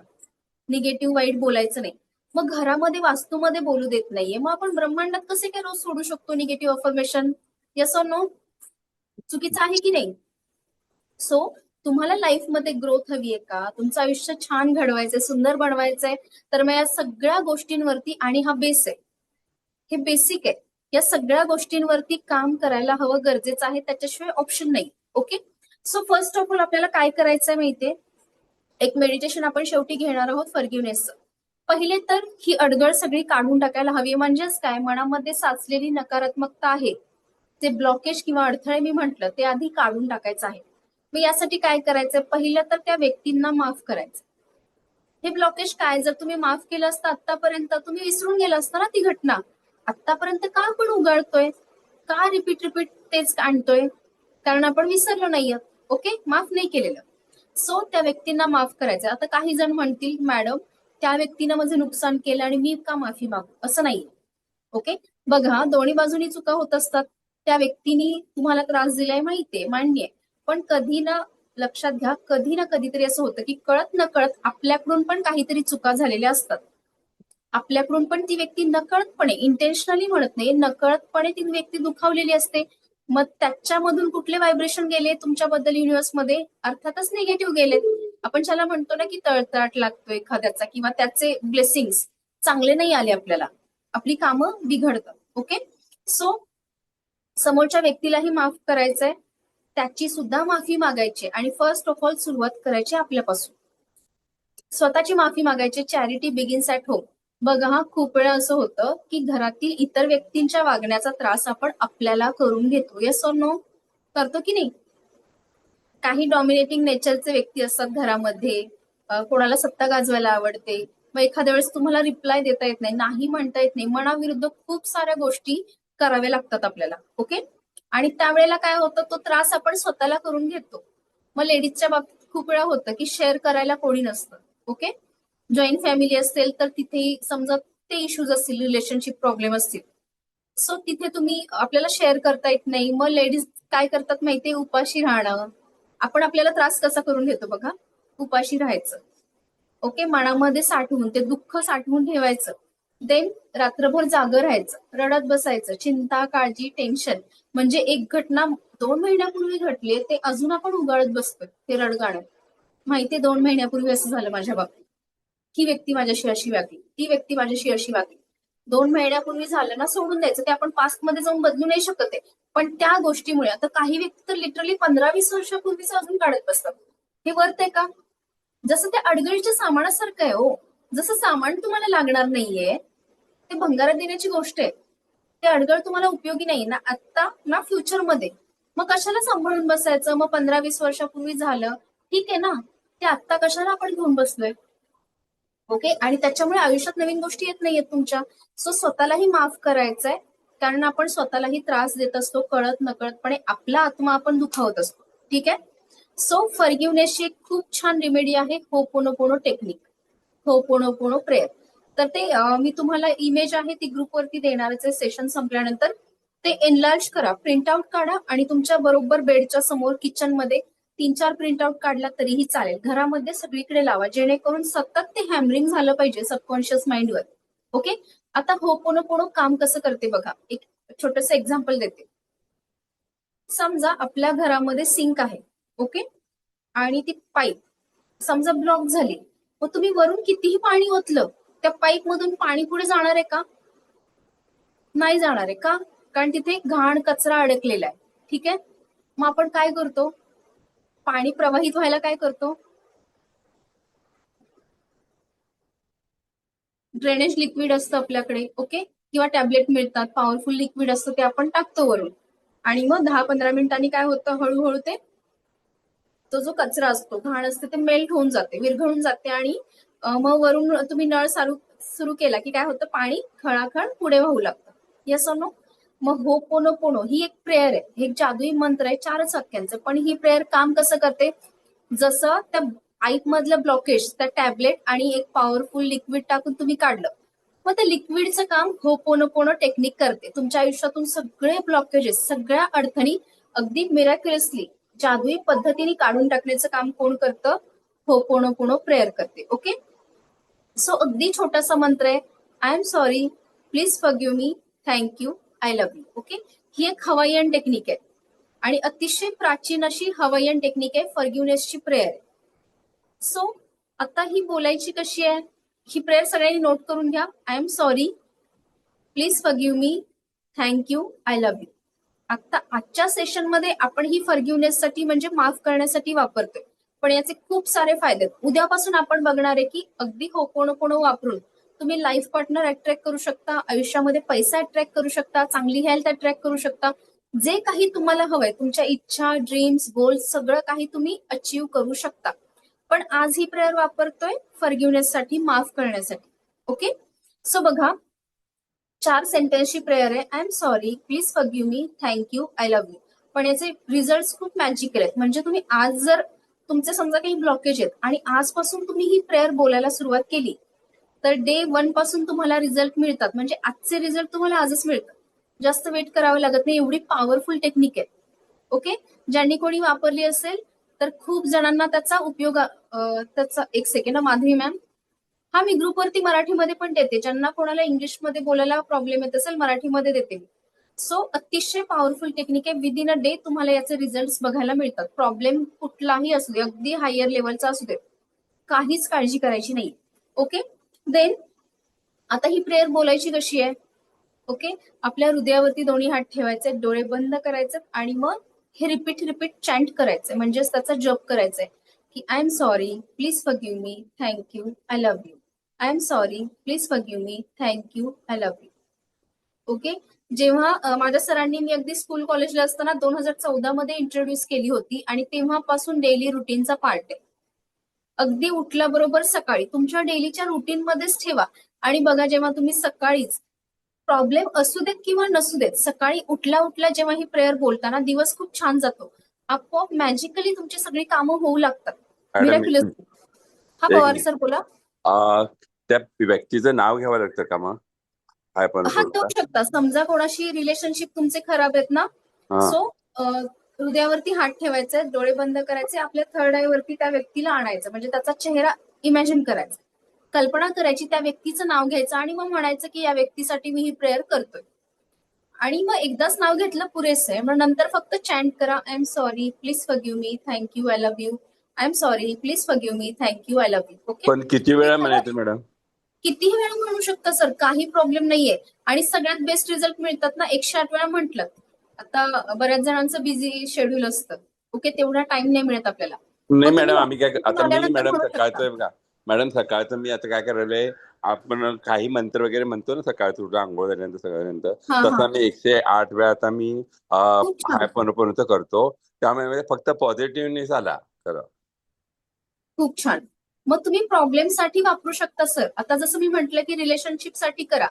निगेटिव्ह वाईट बोलायचं नाही, मग घरामध्ये वास्तूमध्ये बोलू देत नाहीये, मग आपण ब्रह्मांडात कसे काय रोज सोडू शकतो negative affirmation? Yes or no? चुकीचं आहे की नाही? सो तुम्हाला लाईफमध्ये ग्रोथ हवी आहे का, तुमचं आयुष्य छान घडवायचंय, सुंदर बनवायचंय, तर मग या सगळ्या गोष्टींवरती, आणि हा बेस आहे, हे बेसिक आहे, या सगळ्या गोष्टींवरती काम करायला हवं, गरजेचं आहे, त्याच्याशिवाय ऑप्शन नाही. Okay, so first of all आपल्याला काय करायचंय माहितीये, एक मेडिटेशन आपण शेवटी घेणार आहोत फॉरगिव्हनेसचं. पहिले तर ही अडगळ सगळी काढून टाकायला हवी, म्हणजेच काय, मनामध्ये साचलेली नकारात्मकता आहे, ते ब्लॉकेज किंवा अडथळे मी म्हटलं ते आधी काढून टाकायचं आहे. मग यासाठी काय करायचंय, पहिलं तर त्या व्यक्तींना माफ करायचं. हे ब्लॉकेज काय, जर तुम्ही माफ केलं असतं आतापर्यंत, तुम्ही विसरून गेलं असतं ना ती घटना. आतापर्यंत का आपण उगाळतोय, का रिपीट तेच आणतोय, कारण आपण विसरलो नाहीये. ओके, माफ नाही केलेलं. सो त्या व्यक्तींना माफ करायचं. आता काही जण म्हणतील, मॅडम त्या व्यक्तीनं माझं नुकसान केलं आणि मी का माफी मागू, असं नाहीये. ओके, बघा, दोन्ही बाजूनी चुका होत असतात, त्या व्यक्तीने तुम्हाला त्रास दिलाय माहितीये, मान्य आहे, पण कधी ना, लक्षात घ्या, कधी ना कधीतरी असं होतं की कळत न कळत आपल्याकडून पण काहीतरी चुका झालेल्या असतात, आपल्याकडून पण ती व्यक्ती नकळतपणे, इंटेन्शनली म्हणत नाही, नकळतपणे ती व्यक्ती दुखावलेली असते. मग त्याच्यामधून कुठले व्हायब्रेशन गेले तुमच्याबद्दल युनिव्हर्समध्ये, अर्थातच निगेटिव्ह गेले. आपण ज्याला म्हणतो ना की तळतळाट लागतो एखाद्याचा, किंवा त्याचे ब्लेसिंग्स चांगले नाही आले आपल्याला, आपली कामं बिघडतात. ओके, सो समोरच्या व्यक्तीलाही माफ करायचंय, त्याची सुद्धा माफी मागायची, आणि फर्स्ट ऑफ ऑल सुरुवात करायची आपल्यापासून, स्वतःची माफी मागायची. Charity begins at home. बघा, हा खूप वेळा असं होतं की घरातील इतर व्यक्तींच्या वागण्याचा त्रास आपण आपल्याला करून घेतो. Yes or no? करतो की नाही? काही डॉमिनेटिंग नेचरचे व्यक्ती असतात घरामध्ये, कोणाला सत्ता गाजवायला आवडते, मग एखाद्या वेळेस तुम्हाला रिप्लाय देता येत नाही, नाही म्हणता येत नाही, मनाविरुद्ध खूप साऱ्या गोष्टी कराव्या लागतात आपल्याला. ओके, आणि त्यावेळेला काय होतं, तो त्रास आपण स्वतःला करून घेतो. मग लेडीजच्या बाबतीत खूप वेळा होतं की शेअर करायला कोणी नसतं. ओके, जॉईंट फॅमिली असेल तर तिथे समजा ते इश्यूज असतील, रिलेशनशिप प्रॉब्लेम असतील, सो तिथे तुम्ही, आपल्याला शेअर करता येत नाही, मग लेडीज काय करतात माहितीये, उपाशी राहणं. आपण आपल्याला त्रास कसा करून घेतो बघा, उपाशी राहायचं. ओके, मनामध्ये साठवून, ते दुःख साठवून ठेवायचं, देन रात्रभर जागं राहायचं, रडत बसायचं, चिंता, काळजी, टेन्शन. म्हणजे एक घटना 2 महिन्यापूर्वी घडली, ते अजून आपण उगाळत बसतोय, ते रडगाणं. माहितीये 2 महिन्यापूर्वी असं झालं माझ्या बाबतीत, ही व्यक्ती माझ्याशी अशी वागली, ती व्यक्ती माझ्याशी अशी वागली. 2 महिन्यापूर्वी झालं ना, सोडून द्यायचं, ते आपण पास्ट मध्ये जाऊन बदलू नाही शकत आहे, पण त्या गोष्टीमुळे आता काही व्यक्ती तर लिटरली 15-20 वर्षापूर्वीच अजून काढत बसतात. हे वर्थ आहे का? जसं ते अडगळीच्या सामानासारखं आहे हो, जसं सामान तुम्हाला लागणार नाहीये, ते भंगारात देण्याची गोष्ट आहे, ते अडगळ तुम्हाला उपयोगी नाही ना आत्ता ना फ्युचरमध्ये. मग कशाला सांभाळून बसायचं, मग 15-20 वर्षापूर्वी झालं, ठीक आहे ना, ते आत्ता कशाला आपण घेऊन बसलोय. ओके, आणि त्याच्यामुळे आयुष्यात नवीन गोष्टी येत नाहीयेत तुमच्या. सो स्वतःलाही माफ करायचंय, कारण आपण स्वतःलाही त्रास देत असतो, कळत नकळतपणे आपला आत्मा आपण दुखावत असतो. ठीक आहे, सो फॉरगिव्हनेसची एक खूप छान रेमेडी आहे, होपोनोपोनो टेक्निक, होपोनोपोनो प्रेयर. तर ते मी तुम्हाला इमेज आहे ती ग्रुपवरती देणारच आहे सेशन संपल्यानंतर. ते एनलार्ज करा, प्रिंट आउट काढा, आणि तुमच्या बरोबर बेडच्या समोर किचनमध्ये 3-4 प्रिंट आउट काढला तरीही चालेल, घरामध्ये सगळीकडे लावा, जेणेकरून सतत ते हॅमरिंग झालं पाहिजे सबकॉन्शियस माइंडवर. ओके, आता होपोनोपोनो काम कसं करते बघा, एक छोटस एक्झाम्पल देते. समजा आपल्या घरामध्ये सिंक आहे, ओके, आणि ती पाईप समजा ब्लॉक झाली, मग तुम्ही वरून कितीही पाणी ओतलं, त्या पाईप मधून पाणी पुढे जाणार आहे का? नाही जाणार आहे. का? कारण तिथे घाण कचरा अडकलेला आहे. ठीक आहे, मग आपण काय करतो, पाणी प्रवाहित व्हायला काय करतो, ड्रेनेज लिक्विड असतं आपल्याकडे, ओके, किंवा टॅबलेट मिळतात, पॉवरफुल लिक्विड असतं ते आपण टाकतो वरून, आणि मग 10-15 मिनिटांनी काय होतं, हळूहळू ते तो जो कचरा असतो, घाण असते, ते मेल्ट होऊन जाते, विरघळून जाते, आणि मग वरून तुम्ही नळ सुरू केला की काय होतं, पाणी खळाखळ पुढे वाहू लागतं. येस और नो? मग होपोनोपोनो ही एक प्रेयर आहे, हे एक जादुई मंत्र आहे 4च वाक्यांचं. पण ही प्रेयर काम कसं करते, जसं त्या पाईप मधलं ब्लॉकेज त्या टॅबलेट आणि एक पॉवरफुल लिक्विड टाकून तुम्ही काढलं, मग त्या लिक्विडचं काम होपोनोपोनो टेक्निक करते. तुमच्या आयुष्यातून सगळे ब्लॉकेजेस, सगळ्या अडचणी अगदी मिराक्युलसली जादुई पद्धतीने काढून टाकण्याचं काम कोण करतं? होपोनोपोनो प्रेयर करते. ओके, सो अगदी छोटासा मंत्र आहे, I am sorry, please forgive me, thank you, I love you. Okay, ही एक हवाईयन टेक्निक आहे आणि अतिशय प्राचीन अशी हवाईयन टेक्निक आहे, फॉरगिव्हनेसची प्रेयर आहे. सो आता ही बोलायची कशी आहे, ही प्रेयर सगळ्यांनी नोट करून घ्या. I am sorry, please forgive me, thank you, I love you. आता आजच्या सेशनमध्ये आपण ही फॉरगिव्हनेससाठी म्हणजे माफ करण्यासाठी वापरतोय, पण याचे खूप सारे फायदे आहेत. उद्यापासून आपण बघणार आहे की अगदी होपोनोपोनो वापरून तुम्ही लाईफ पार्टनर अट्रॅक्ट करू शकता, आयुष्यामध्ये पैसा अट्रॅक्ट करू शकता, चांगली हेल्थ अट्रॅक्ट करू शकता, जे काही तुम्हाला हवंय, तुमच्या इच्छा, ड्रीम्स, गोल्स, सगळं काही तुम्ही अचीव्ह करू शकता. पण आज ही प्रेयर वापरतोय फॉरगिव्हनेससाठी, माफ करण्यासाठी. ओके, सो बघा, 4 सेंटेन्सची प्रेयर आहे. I am sorry, please forgive me, thank you, I love you. पण याचे रिझल्ट खूप मॅजिकल आहेत. म्हणजे तुम्ही आज जर तुमचे समजा काही ब्लॉकेज आहेत आणि आजपासून तुम्ही ही प्रेयर बोलायला सुरुवात केली, तर डे 1 पासून तुम्हाला रिझल्ट मिळतात. म्हणजे आजचे रिझल्ट तुम्हाला आजच मिळतात, जास्त वेट करावं लागत नाही. एवढी पॉवरफुल टेक्निक आहे. ओके, ज्यांनी कोणी वापरली असेल तर खूप जणांना त्याचा उपयोग, त्याचा एक सेकंड, माधवी मॅम, हा मी ग्रुपवरती मराठीमध्ये पण देते, ज्यांना कोणाला इंग्लिशमध्ये बोलायला प्रॉब्लेम येत असेल मराठीमध्ये देते. सो अतिशय पॉवरफुल टेक्निक आहे. विदिन अ डे तुम्हाला याचे रिझल्ट बघायला मिळतात. प्रॉब्लेम कुठलाही असू दे, अगदी हायर लेवलचा असू दे, काहीच काळजी करायची नाही. ओके, देन आता ही प्रेयर बोलायची कशी आहे. ओके, आपल्या हृदयावरती दोन्ही हात ठेवायचे, डोळे बंद करायचे, आणि मग हे रिपीट चॅन्ट करायचंय, म्हणजेच त्याचा जप करायचंय की I am sorry, please forgive me, thank you, I love you. I am sorry, please forgive me, thank you, I love you. Okay, जेव्हा माझ्या सरांनी, मी अगदी स्कूल कॉलेजला असताना 2014 मध्ये इंट्रोड्यूस केली होती, आणि तेव्हापासून डेली रुटीनचा पार्ट आहे. अगदी उठल्याबरोबर सकाळी तुमच्या डेलीच्या रुटीन मध्येच ठेवा, आणि बघा, जेव्हा तुम्ही सकाळीच, प्रॉब्लेम असू देत किंवा नसू देत, सकाळी उठल्या जेव्हा ही प्रेयर बोलताना दिवस खूप छान जातो. आपोआप मॅजिकली तुमची सगळी कामं होऊ लागतात, मॅडम, मिराक्युलस. हा, एक पवार मिनिट. सर बोला. त्या व्यक्तीचं नाव घ्यावं लागतं का मग? हाय पण हा, घेऊ शकता. समजा कोणाशी रिलेशनशिप तुमचे खराब आहेत ना, हा. सो हृदयावरती हात ठेवायचे, डोळे बंद करायचे, आपल्या थर्ड आय वरती त्या व्यक्तीला आणायचं, म्हणजे त्याचा चेहरा इमॅजिन करायचा, कल्पना करायची, त्या व्यक्तीचं नाव घ्यायचं, आणि मग म्हणायचं की या व्यक्तीसाठी मी ही प्रेयर करतोय. आणि मग एकदाच नाव घेतलं पुरेसं आहे, मग नंतर फक्त चॅन्ट करा, I am sorry, please forgive me, thank you, I love you. I am sorry, please forgive me, thank you, I love you. Okay, पण किती वेळा म्हणायचं मॅडम? कितीही वेळा म्हणू शकता सर, काही प्रॉब्लेम नाहीये. आणि सगळ्यात बेस्ट रिझल्ट मिळतात ना 108 वेळा म्हटलं. आता बऱ्याच जणांचं बिझी शेड्यूल असतं, ओके, तेवढा टाइम नाही मिळत आपल्याला. नाही मग तुम्ही मॅडम, आम्ही काय, आता मी आल्यानंतर मॅडम म्हणू सकाळचं शकता. बघा, मॅडम सकाळचं मी आता काय करायलंय, आपण काही मंत्र वगैरे म्हणतो ना सकाळचं उठून आंघोळ झाल्यानंतर, सगळ्यानंतर, हा हा, तसा मी 108 वेळा आता मी खूप छान, हाय पण करतो. त्यामुळे फक्त पॉझिटिव्हनेस आला खरं. खूप छान. मग तुम्ही प्रॉब्लेम साठी वापरू शकता सर. आता जसं मी म्हटलं की रिलेशनशिप साठी करा.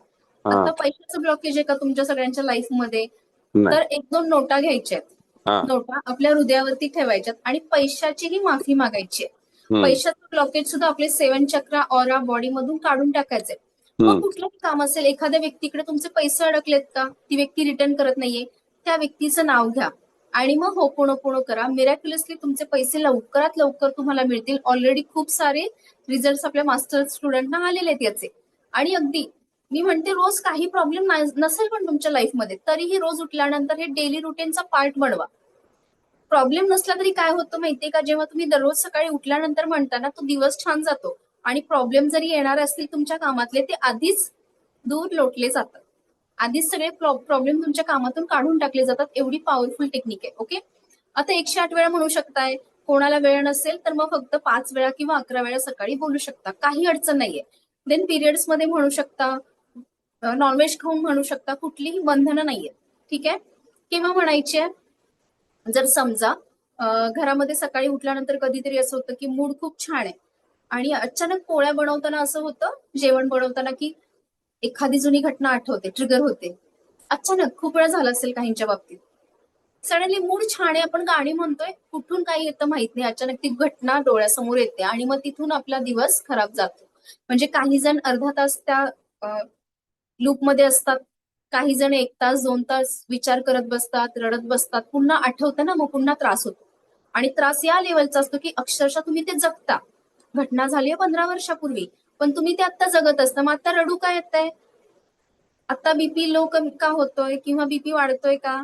हा. आता पैशाचं ब्लॉकेज आहे का तुमच्या सगळ्यांच्या लाईफ मध्ये, नाही. तर 1-2 नोटा घ्यायच्या आहेत. हा. नोटा आपल्या हृदयावरती ठेवायच्यात आणि पैशाचीही माफी मागायची आहे. पैशाचं ब्लॉकेज सुद्धा आपले 7 चक्रा, ऑरा, बॉडी मधून काढून टाकायचे. मग कुठलंही काम असेल, एखाद्या व्यक्तीकडे तुमचे पैसे अडकलेत का, ती व्यक्ती रिटर्न करत नाहीये, त्या व्यक्तीचं नाव घ्या आणि मग होपोनोपोनो करा. मिरॅक्युलसली तुमचे पैसे लवकरात लवकर तुम्हाला मिळतील. ऑलरेडी खूप सारे रिझल्ट आपल्या मास्टर स्टुडंटना आलेले आहेत याचे. आणि अगदी मी म्हणते, रोज काही प्रॉब्लेम नसेल पण तुमच्या लाईफमध्ये, तरीही रोज उठल्यानंतर हे डेली रुटीनचा पार्ट बनवा. प्रॉब्लेम नसला तरी काय होतं माहितीये का, जेव्हा तुम्ही दररोज सकाळी उठल्यानंतर म्हणता ना, तो दिवस छान जातो. आणि प्रॉब्लेम जरी येणार असतील तुमच्या कामातले, ते आधीच दूर लोटले जातात. आधीच सगळे प्रॉब्लेम तुमच्या कामातून काढून टाकले जातात. एवढी पॉवरफुल टेक्निक आहे. ओके, आता 108 वेळा म्हणू शकताय. कोणाला वेळ नसेल तर मग फक्त 5 वेळा किंवा 11 वेळा सकाळी बोलू शकता, काही अडचण नाहीये. देन पिरियड्स मध्ये म्हणू शकता, नॉनव्हेज खाऊन म्हणू शकता, कुठलीही बंधनं नाहीये. ठीक आहे. केव्हा म्हणायची आहे? जर समजा घरामध्ये सकाळी उठल्यानंतर कधीतरी असं होतं की मूड खूप छान आहे आणि अचानक पोळ्या बनवताना असं होतं, जेवण बनवताना, की एखादी जुनी घटना आठवते, ट्रिगर होते. अचानक खूप वेळा झालं असेल काहींच्या बाबतीत. सडनली मूड छान आहे, आपण गाणी म्हणतोय, कुठून काही येतं माहित नाही, अचानक ती घटना डोळ्यासमोर येते आणि मग तिथून आपला दिवस खराब जातो. म्हणजे काही जण अर्धा तास त्या लूपमध्ये असतात, काही जण 1 तास 2 तास विचार करत बसतात, रडत बसतात, पुन्हा आठवतं ना, मग पुन्हा त्रास होतो. आणि त्रास या लेवलचा असतो की अक्षरशः तुम्ही ते जगता. घटना झाली 15 वर्षापूर्वी, पण तुम्ही ते आता जगत असता. मग आता रडू का येतंय? आता बीपी लो का होतोय, किंवा बीपी वाढतोय का,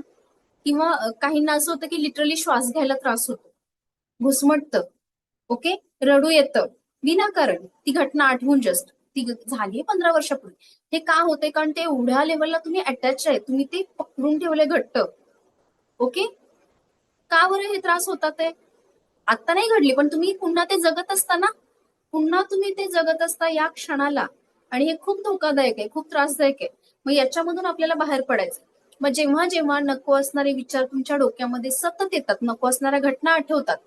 किंवा काहींना असं होतं की लिटरली श्वास घ्यायला त्रास होतो, घुसमटतं, ओके, रडू येतं विनाकारण, ती घटना आठवून जस्ट, ती झाली 15 वर्षापूर्वी. हे का होते? कारण ते एवढ्या लेवलला तुम्ही अटॅच आहे, तुम्ही ते पकडून ठेवले घट्ट. ओके. का बरं हे त्रास होतात? ते आता नाही घडली, पण तुम्ही पुन्हा ते जगत असता ना, पुन्हा तुम्ही ते जगत असता या क्षणाला, आणि हे खूप धोकादायक आहे, खूप त्रासदायक आहे. मग याच्यामधून आपल्याला बाहेर पडायचं. मग जेव्हा जेव्हा नको असणारे विचार तुमच्या डोक्यामध्ये सतत येतात, नको असणाऱ्या घटना आठवतात,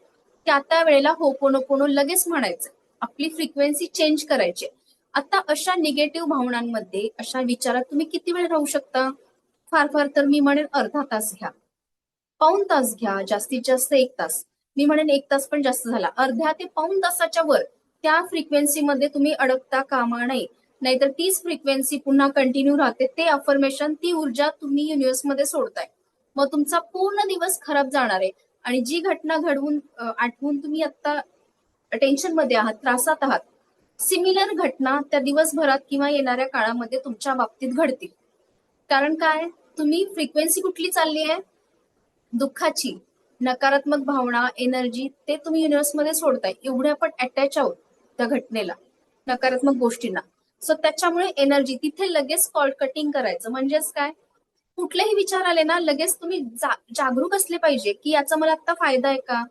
त्या वेळेला होपोनोपोनो लगेच म्हणायचं, आपली फ्रिक्वेन्सी चेंज करायची. आता अशा निगेटिव्ह भावनांमध्ये, अशा विचारात तुम्ही किती वेळ राहू शकता? फार फार तर मी म्हणेन अर्धा तास घ्या, पाऊण तास घ्या, जास्तीत जास्त 1 तास. मी म्हणेन 1 तास पण जास्त झाला. अर्ध्या ते पाऊण तासाच्या वर त्या फ्रिक्वेन्सीमध्ये तुम्ही अडकता कामा नये. नाहीतर तीच फ्रिक्वेन्सी पुन्हा कंटिन्यू राहते. ते अफर्मेशन, ती ऊर्जा तुम्ही युनिव्हर्समध्ये सोडताय. मग तुमचा पूर्ण दिवस खराब जाणार आहे. आणि जी घटना घडवून आठवून तुम्ही आता टेन्शन मध्ये आहात, त्रासात आहात, सिमिलर घटना त्या दिवसभरात किंवा येणाऱ्या काळामध्ये तुमच्या बाबतीत घडतील. कारण काय? तुम्ही फ्रिक्वेन्सी कुठली चालली आहे? दुःखाची, नकारात्मक भावना, एनर्जी, ते तुम्ही युनिव्हर्समध्ये सोडताय. एवढे आपण अटॅच आहोत त्या घटनेला, नकारात्मक गोष्टींना. सो त्याच्यामुळे एनर्जी तिथे लगेच कॉल कटिंग करायचं. म्हणजेच काय? कुठलेही विचार आले ना, लगेच तुम्ही जागरूक असले पाहिजे की याचा मला आता फायदा आहे का,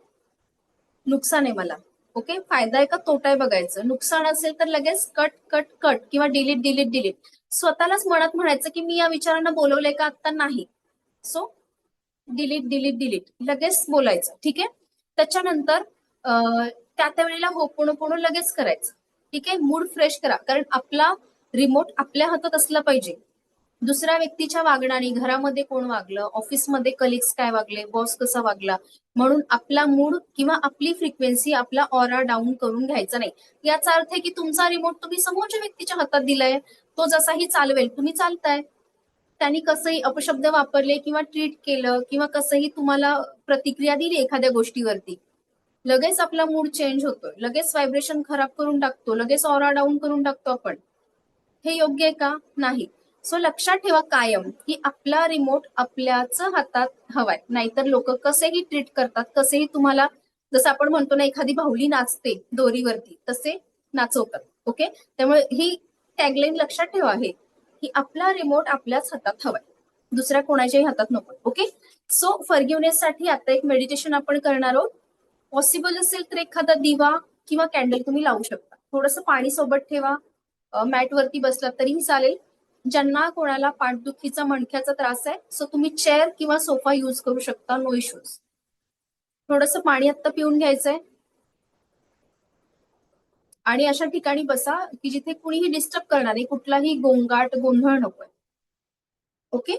नुकसान आहे मला. ओके, फायदा आहे का तोटा आहे बघायचं. नुकसान असेल तर लगेच कट कट कट किंवा डिलीट डिलीट डिलीट. स्वतःलाच मनात म्हणायचं की मी या विचारांना बोलवलंय का? आता नाही. सो डिलीट डिलीट डिलीट लगेच बोलायचं. ठीक आहे. त्याच्यानंतर त्या वेळेला होपोनोपोनो लगेच करायचं. ठीक आहे. मूड फ्रेश करा, कारण आपला रिमोट आपल्या हातात असला पाहिजे. दुसऱ्या व्यक्तीच्या वागण्याने, घरामध्ये कोण वागलं, ऑफिसमध्ये कलिग्स काय वागले, बॉस कसा वागला, म्हणून आपला मूड किंवा आपली फ्रिक्वेन्सी, आपला ऑरा डाऊन करून घ्यायचा नाही. याचा अर्थ आहे की तुमचा रिमोट तुम्ही समोरच्या व्यक्तीच्या हातात दिलाय, तो जसाही चालवेल तुम्ही चालताय. त्यांनी कसंही अपशब्द वापरले किंवा ट्रीट केलं किंवा कसंही तुम्हाला प्रतिक्रिया दिली एखाद्या गोष्टीवरती, लगेच आपला मूड चेंज होतोय, लगेच व्हायब्रेशन खराब करून टाकतो, लगेच ऑरा डाऊन करून टाकतो आपण. हे योग्य आहे का? नाही. सो लक्षात ठेवा कायम की आपला रिमोट आपल्याच हातात हवाय. नाहीतर लोक कसेही ट्रीट करतात, कसेही तुम्हाला, जसं आपण म्हणतो ना एखादी बाहुली नाचते दोरीवरती, तसे नाचवतात. ओके. त्यामुळे ही टॅगलाईन लक्षात ठेवा, आहे की आपला रिमोट आपल्याच हातात हवाय, दुसऱ्या कोणाच्याही हातात नको. ओके. सो फॉरगिव्हनेस साठी आता एक मेडिटेशन आपण करणार आहोत. पॉसिबल असेल तर एखादा दिवा किंवा कॅन्डल तुम्ही लावू शकता. थोडंसं पाणी सोबत ठेवा, मॅट वरती बसलात तरीही चालेल. ज्यांना कोणाला पाठदुखीचा, मणक्याचा त्रास आहे, सो तुम्ही चेअर किंवा सोफा युज करू शकता, नो इश्यूज. थोडंसं पाणी आता पिऊन घ्यायचंय आणि अशा ठिकाणी बसा की जिथे कुणीही डिस्टर्ब करणार नाही, कुठलाही गोंगाट, गोंधळ नकोय. ओके.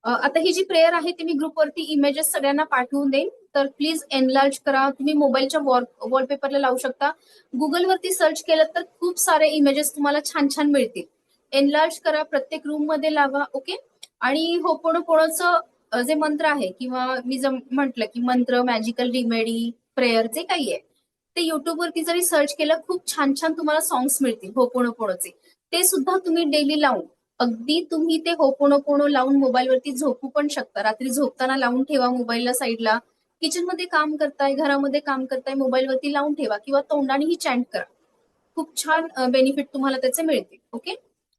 आता ही जी प्रेयर आहे ती मी ग्रुपवरती इमेजेस सगळ्यांना पाठवून देईन, तर प्लीज एनलार्ज करा. तुम्ही मोबाईलच्या वॉलपेपरला लावू शकता. गुगलवरती सर्च केलं तर खूप सारे इमेजेस तुम्हाला छान छान मिळतील. एनलार्ज करा, प्रत्येक रूम मध्ये लावा. ओके. आणि होपोनोपोनोचं जे मंत्र आहे, किंवा मी जर म्हटलं की मंत्र, मॅजिकल रिमेडी, प्रेयर, जे काही आहे ते युट्यूबवरती जरी सर्च केलं, खूप छान छान तुम्हाला सॉंग्स मिळतील होपोनोपोनोचे. ते सुद्धा तुम्ही डेली लावून, अगदी तुम्ही ते होपोनोपोनो लावून मोबाईलवरती झोपू पण शकता. रात्री झोपताना लावून ठेवा मोबाईलला साईडला. किचनमध्ये काम करताय, घरामध्ये काम करताय, मोबाईलवरती लावून ठेवा किंवा तोंडानेही चॅन्ट करा. खूप छान बेनिफिट तुम्हाला त्याचे मिळतील. ओके.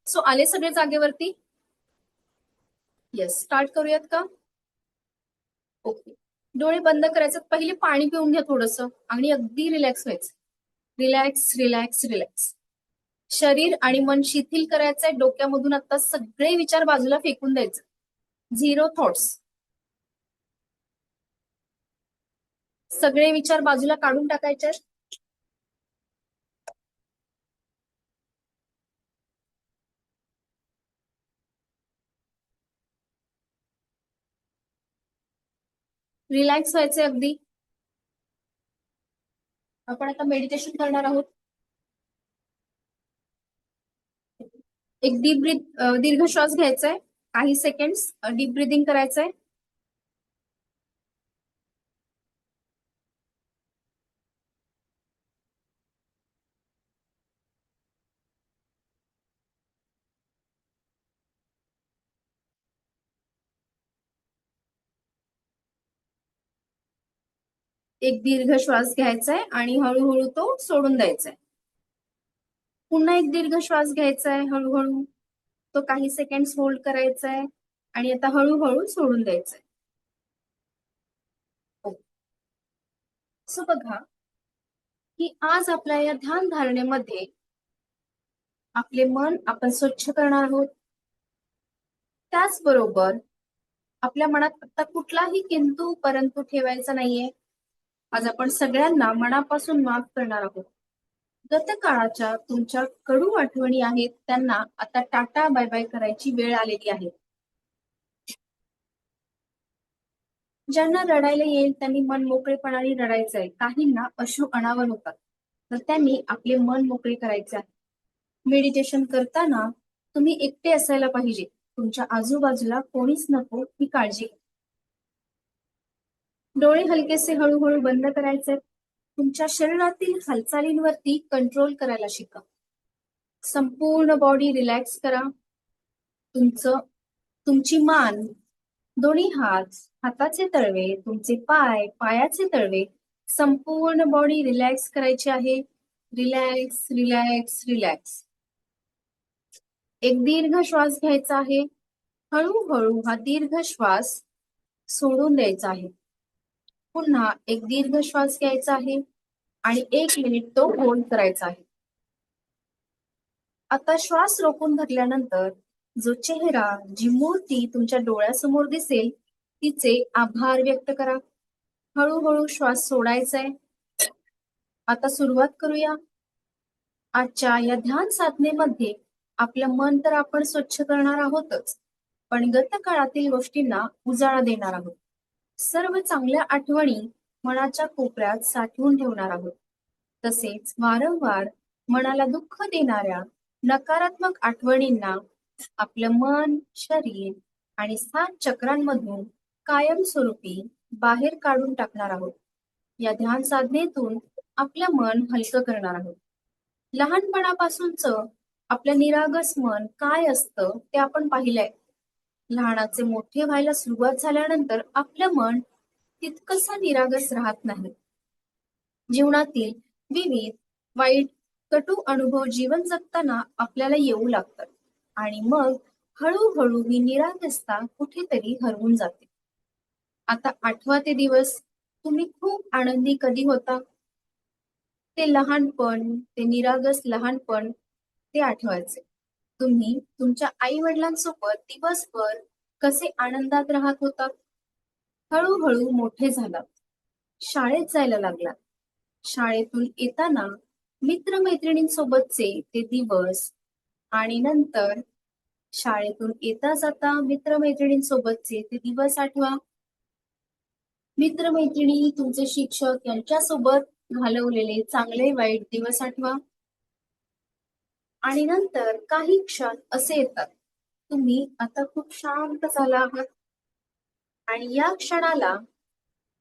सो आले सगळे जागेवरती? येस, स्टार्ट करूयात का? ओके. डोळे बंद करायचे, पहिले पाणी पिऊन घ्या थोडस आणि अगदी रिलॅक्स व्हायचं. Relax relax relax. शरीर आणि मन शिथिल करायचंय. डोक्यामधून आता सगळे विचार बाजूला फेकून द्यायचे. Zero thoughts. सगळे विचार बाजूला काढून टाकायचे. रिलॅक्स व्हायचे अगदी. आपण आता मेडिटेशन करणार आहोत. एक दीर्घ श्वास घ्यायचा आहे. काही सेकंड्स डीप ब्रिदिंग करायचंय. एक दीर्घ श्वास घ्यायचा आहे आणि हळूहळू तो सोडून द्यायचा आहे. पुन्हा एक दीर्घ श्वास घ्यायचा आहे हळूहळू. तो काही सेकंड्स होल्ड करायचा आहे आणि आता हळूहळू सोडून द्यायचा आहे. सो बघा की आज आपल्या या ध्यान धारणेमध्ये आपले मन आपण स्वच्छ करणार आहोत. त्याचबरोबर आपल्या मनात आता कुठलाही किंतु परंतु ठेवायचा नाहीये. आज आपण सगळ्यांना मनापासून माफ करणार आहोत. गतकाळाच्या तुमच्या कडू आठवणी आहेत त्यांना आता टाटा बाय बाय करायची वेळ आलेली आहे. ज्यांना रडायला येईल त्यांनी मन मोकळेपणाने रडायचंय. काहींना अश्रू अनावर होतात तर त्यांनी आपले मन मोकळे करायचे आहे. मेडिटेशन करताना तुम्ही एकटे असायला पाहिजे. तुमच्या आजूबाजूला कोणीच नको ही काळजी घ्या. डोळे हलकेसे हळूहळू बंद करायचे. तुमच्या शरीरातील हालचालींवरती कंट्रोल करायला शिका. संपूर्ण बॉडी रिलॅक्स करा. तुमची मान, दोन्ही हात, हाताचे तळवे, तुमचे पाय, पायाचे तळवे, संपूर्ण बॉडी रिलॅक्स करायची आहे. Relax relax relax. एक दीर्घ श्वास घ्यायचा आहे. हळूहळू हा दीर्घ श्वास सोडून द्यायचा आहे. पुन्हा एक दीर्घ श्वास घ्यायचा आहे आणि 1 मिनिट तो होल्ड करायचा आहे. आता श्वास रोखून धरल्यानंतर जो चेहरा, जी मूर्ती तुमच्या डोळ्यासमोर दिसेल तिचे आभार व्यक्त करा. हळूहळू श्वास सोडायचा आहे. आता सुरुवात करूया. आजच्या या ध्यान साधनेमध्ये आपलं मन तर आपण स्वच्छ करणार आहोतच, पण गतकाळातील गोष्टींना उजाळा देणार आहोत. सर्व चांगल्या आठवणी मनाच्या कोपऱ्यात साठवून ठेवणार आहोत. तसेच वारंवार मनाला दुःख देणाऱ्या नकारात्मक आठवणींना आपलं मन, शरीर आणि 7 चक्रांमधून कायमस्वरूपी बाहेर काढून टाकणार आहोत. या ध्यान साधनेतून आपलं मन हलकं करणार आहोत. लहानपणापासूनच आपलं निरागस मन काय असतं ते आपण पाहिलंय. लहानाचे मोठे व्हायला सुरुवात झाल्यानंतर आपलं मन तितकंसं निरागस राहत नाही. जीवनातील विविध वाईट कटू अनुभव जीवन जगताना आपल्याला येऊ लागतात आणि मग हळूहळू ही निरागसता कुठेतरी हरवून जाते. आता आठवा ते दिवस तुम्ही खूप आनंदी कधी होता. ते लहानपण, ते निरागस लहानपण ते आठवायचे. तुम्ही तुमच्या आई वडिलांसोबत दिवसभर कसे आनंदात राहत होता. हळूहळू मोठे झालात. शाळेत जायला लागलात. शाळेतून येताना मित्रमैत्रिणींसोबतचे ते दिवस आणि नंतर शाळेतून येता जाता मित्रमैत्रिणींसोबतचे ते दिवस आठवा. मित्रमैत्रिणी, तुमचे शिक्षक यांच्यासोबत घालवलेले चांगले वाईट दिवस आठवा. आणि नंतर काही क्षण असे येतात तुम्ही आता खूप शांत झाला आहात आणि या क्षणाला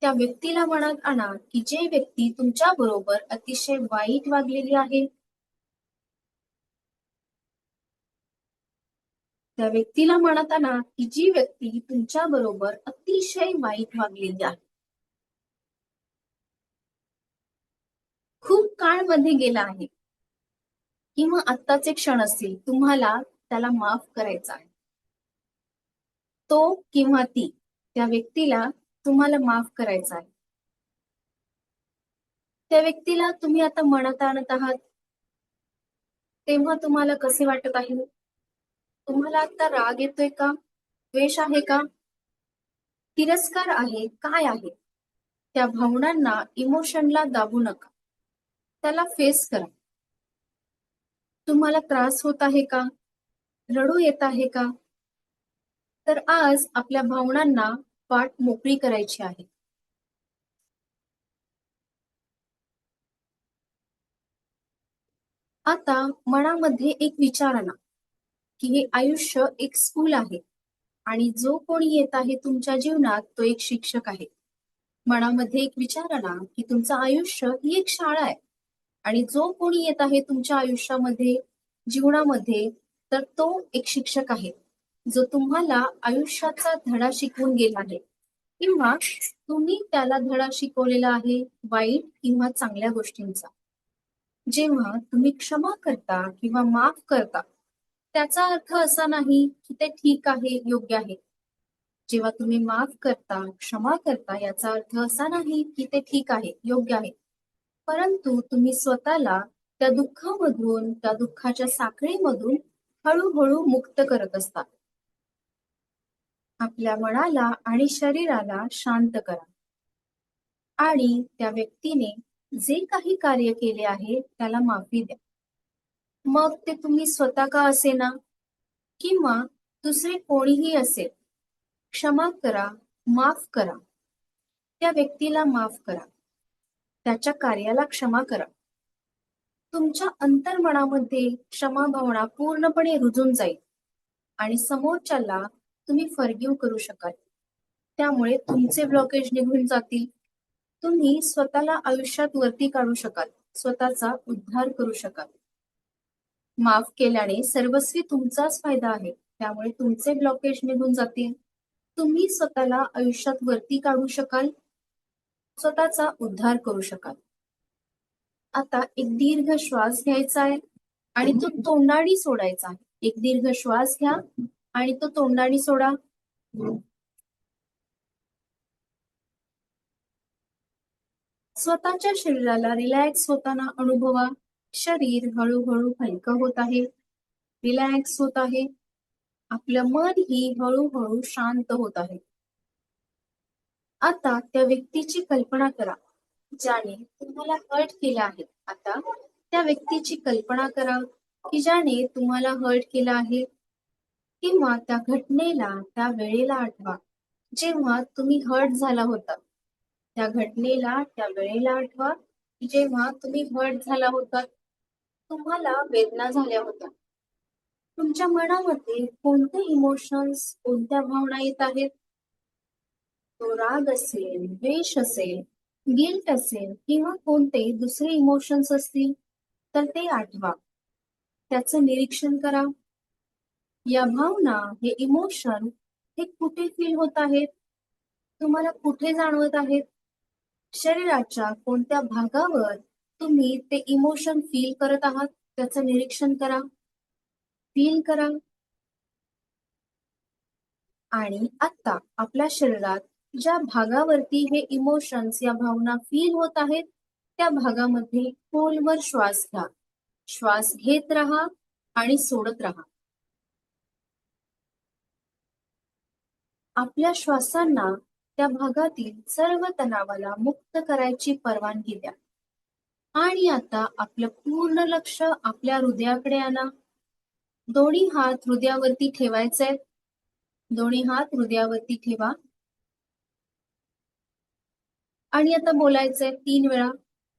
त्या व्यक्तीला मनात आणा की जे व्यक्ती तुमच्या बरोबर अतिशय वाईट वागलेली आहे. त्या व्यक्तीला मनात आणा की जी व्यक्ती तुमच्या बरोबर अतिशय वाईट वागलेली आहे. खूप काळ मध्ये गेला आहे किंवा आत्ताचे क्षण असतील, तुम्हाला त्याला माफ करायचा आहे. तो किंवा ती त्या व्यक्तीला तुम्हाला माफ करायचं आहे. त्या व्यक्तीला तुम्ही आता मनात आणत आहात, तेव्हा तुम्हाला कसे वाटत आहे? तुम्हाला आता राग येतोय का? द्वेष आहे का? तिरस्कार आहे? काय आहे? त्या भावनांना, इमोशनला दाबू नका. त्याला फेस करा. तुम्हाला त्रास होत आहे का? रडू येत आहे का? तर आज आपल्या भावनांना वाट मोकळी करायची आहे. आता मनामध्ये एक विचार आणा की हे आयुष्य एक स्कूल आहे आणि जो कोणी येत आहे तुमच्या जीवनात तो एक शिक्षक आहे. मनामध्ये एक विचार आणा की तुमचं आयुष्य ही एक शाळा आहे आणि जो कोणी येत आहे तुमच्या आयुष्यामध्ये, जीवनामध्ये, तर तो एक शिक्षक आहे जो तुम्हाला आयुष्याचा धडा शिकवून गेला आहे किंवा तुम्ही त्याला धडा शिकवलेला आहे वाईट किंवा चांगल्या गोष्टींचा. जेव्हा तुम्ही क्षमा करता किंवा माफ करता, त्याचा अर्थ असा नाही की ते ठीक आहे, योग्य आहे. जेव्हा तुम्ही माफ करता, क्षमा करता, याचा अर्थ असा नाही की ते ठीक आहे, योग्य आहे. परंतु तुम्ही स्वतःला त्या दुःखामधून, त्या दुःखाच्या साखळीमधून हळूहळू मुक्त करत असता. आपल्या मनाला आणि शरीराला शांत करा आणि त्या व्यक्तीने जे काही कार्य केले आहे त्याला माफी द्या. मग ते तुम्ही स्वतः का असेना किंवा दुसरे कोणीही असेल, क्षमा करा, माफ करा. त्या व्यक्तीला माफ करा, त्याच्या कार्याला क्षमा करा. तुमच्या अंतर्मनामध्ये क्षमा भावना पूर्णपणे रुजून जाईल आणि समोरच्याला तुम्ही फॉरगिव्ह करू शकाल. त्यामुळे तुमचे ब्लॉकेज निघून जातील. तुम्ही स्वतःला आयुष्यात वरती काढू शकाल, स्वतःचा उद्धार करू शकाल. माफ केल्याने सर्वस्वी तुमचाच फायदा आहे. त्यामुळे तुमचे ब्लॉकेज निघून जातील. तुम्ही स्वतःला आयुष्यात वरती काढू शकाल, स्वतःचा उद्धार करू शकाल. आता एक दीर्घ श्वास घ्यायचा आहे आणि तो तोंडाने सोडायचा आहे. एक दीर्घ श्वास घ्या आणि तो तोंडाने सोडा. स्वतःच्या शरीराला रिलॅक्स होताना अनुभवा. शरीर हळूहळू हलकं होत आहे, रिलॅक्स होत आहे. आपलं मन ही हळूहळू शांत होत आहे. आता त्या व्यक्तीची कल्पना करा ज्याने तुम्हाला हर्ट केलं आहे. आता त्या व्यक्तीची कल्पना करा की ज्याने तुम्हाला हर्ट केलं आहे किंवा त्या घटनेला, त्या वेळेला आठवा जेव्हा तुम्ही हर्ट झाला होता. त्या घटनेला, त्या वेळेला आठवा जेव्हा तुम्ही हर्ट झाला होता, तुम्हाला वेदना झाल्या होत्या. तुमच्या मनामध्ये कोणते इमोशन्स, कोणत्या भावना येत आहेत? तो राग असेल, द्वेष असेल, गिल्ट असेल किंवा कोणते दुसरे इमोशन्स असतील तर ते आठवा. त्याचं निरीक्षण करा. या भावना, हे इमोशन हे कुठे फील होत आहेत? तुम्हाला कुठे जाणवत आहेत? शरीराच्या कोणत्या भागावर तुम्ही ते इमोशन फील करत आहात त्याचं निरीक्षण करा, फील करा. आणि आता आपल्या शरीरात ज्या भागावरती हे इमोशन्स, या भावना फील होत आहेत त्या भागामध्ये खोलवर श्वास घ्या. श्वास घेत राहा आणि सोडत राहा. आपल्या श्वासांना त्या भागातील सर्व तणावाला मुक्त करायची परवानगी द्या. आणि आता आपलं पूर्ण लक्ष आपल्या हृदयाकडे आणा. दोन्ही हात हृदयावरती ठेवायचे. दोन्ही हात हृदयावरती ठेवा आणि आता बोलायचंय 3 वेळा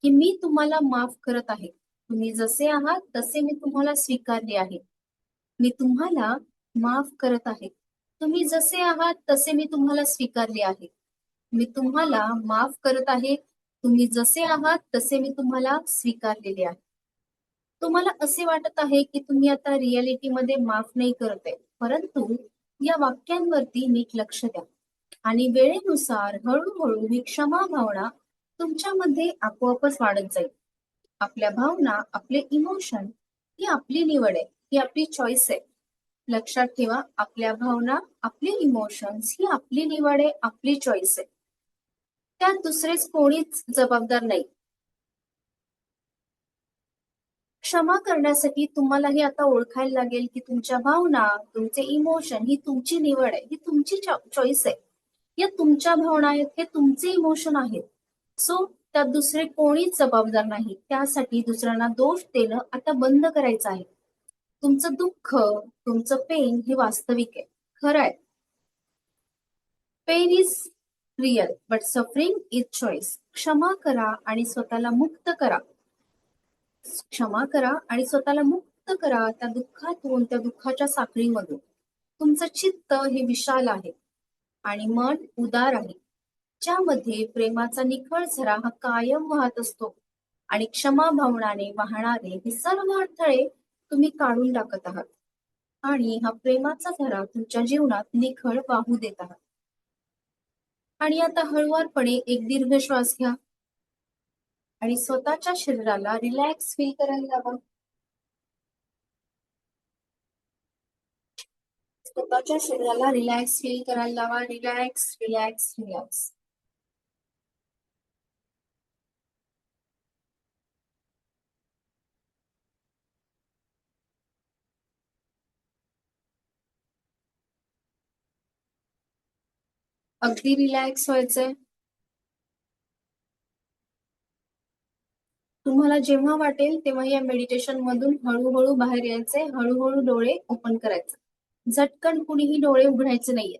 की मी तुम्हाला माफ करत आहे. तुम्ही जसे आहात तसे मी तुम्हाला स्वीकारले आहे. मी तुम्हाला माफ करत आहे. तुम्ही जसे आहात तसे मी तुम्हाला स्वीकारले आहे. मी तुम्हाला माफ करत आहे. तुम्ही जसे आहात तसे मी तुम्हाला स्वीकारलेले आहे. तुम्हाला असे वाटत आहे की तुम्ही आता रियालिटीमध्ये माफ नाही करत आहे, परंतु या वाक्यांवरती नीट लक्ष द्या आणि वेळेनुसार हळूहळू ही क्षमा भावना तुमच्यामध्ये आपोआपच वाढत जाईल. आपल्या भावना, आपले इमोशन ही आपली निवड आहे, ही आपली चॉईस आहे. लक्षात ठेवा, आपल्या भावना, आपले इमोशन्स ही आपली निवड आहे, आपली चॉईस आहे. त्यात दुसरेच कोणीच जबाबदार नाही. क्षमा करण्यासाठी तुम्हाला हे आता ओळखायला लागेल की तुमच्या भावना, तुमचे इमोशन ही तुमची निवड आहे, ही तुमची चॉईस आहे. या तुमच्या भावना आहेत, हे तुमचे इमोशन आहेत. सो त्यात दुसरे कोणीच जबाबदार नाही. त्यासाठी दुसऱ्यांना दोष देणं आता बंद करायचं आहे. तुमचं दुःख, तुमचं पेन हे वास्तविक आहे, खरं आहे. Pain is real but suffering is choice. क्षमा करा आणि स्वतःला मुक्त करा. क्षमा करा आणि स्वतःला मुक्त करा त्या दुःखातून, त्या दुःखाच्या साखळीमधून. तुमचं चित्त हे विशाल आहे आणि मन उदार आहे, ज्यामध्ये प्रेमाचा निखळ झरा हा कायम वाहत असतो. आणि क्षमा भावनाने वाहणारे हे सर्व अडथळे तुम्ही काढून टाकत आहात आणि हा प्रेमाचा झरा तुमच्या जीवनात निखळ वाहू देत आहात. आणि आता हळुवारपणे एक दीर्घ श्वास घ्या आणि स्वतःच्या शरीराला रिलॅक्स फील करायला लावा. स्वतःच्या शरीराला रिलॅक्स फील करायला लावा. Relax, relax, relax. अगदी रिलॅक्स व्हायचंय. तुम्हाला जेव्हा वाटेल तेव्हा या मेडिटेशन मधून हळूहळू बाहेर यायचंय. हळूहळू डोळे ओपन करायचे. झटकन कुणीही डोळे उघडायचे नाहीये.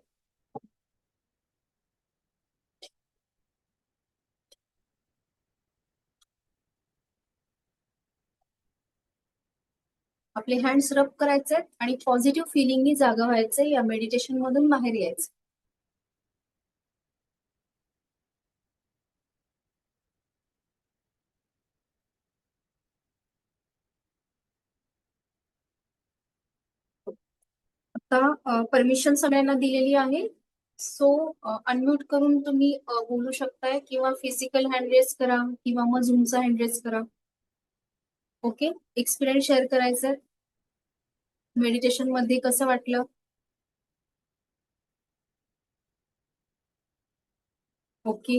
आपले हँड्स रब करायचे आणि पॉझिटिव्ह फिलिंगनी जागा व्हायचे. या मेडिटेशन मधून बाहेर यायचं. आता परमिशन सगळ्यांना दिलेली आहे. सो अनम्यूट करून तुम्ही बोलू शकताय किंवा फिजिकल हँड रेस करा किंवा मग झूमचा हँड रेस करा. ओके, एक्सपिरियन्स शेअर करायचं. मेडिटेशन मध्ये कसं वाटलं? Okay,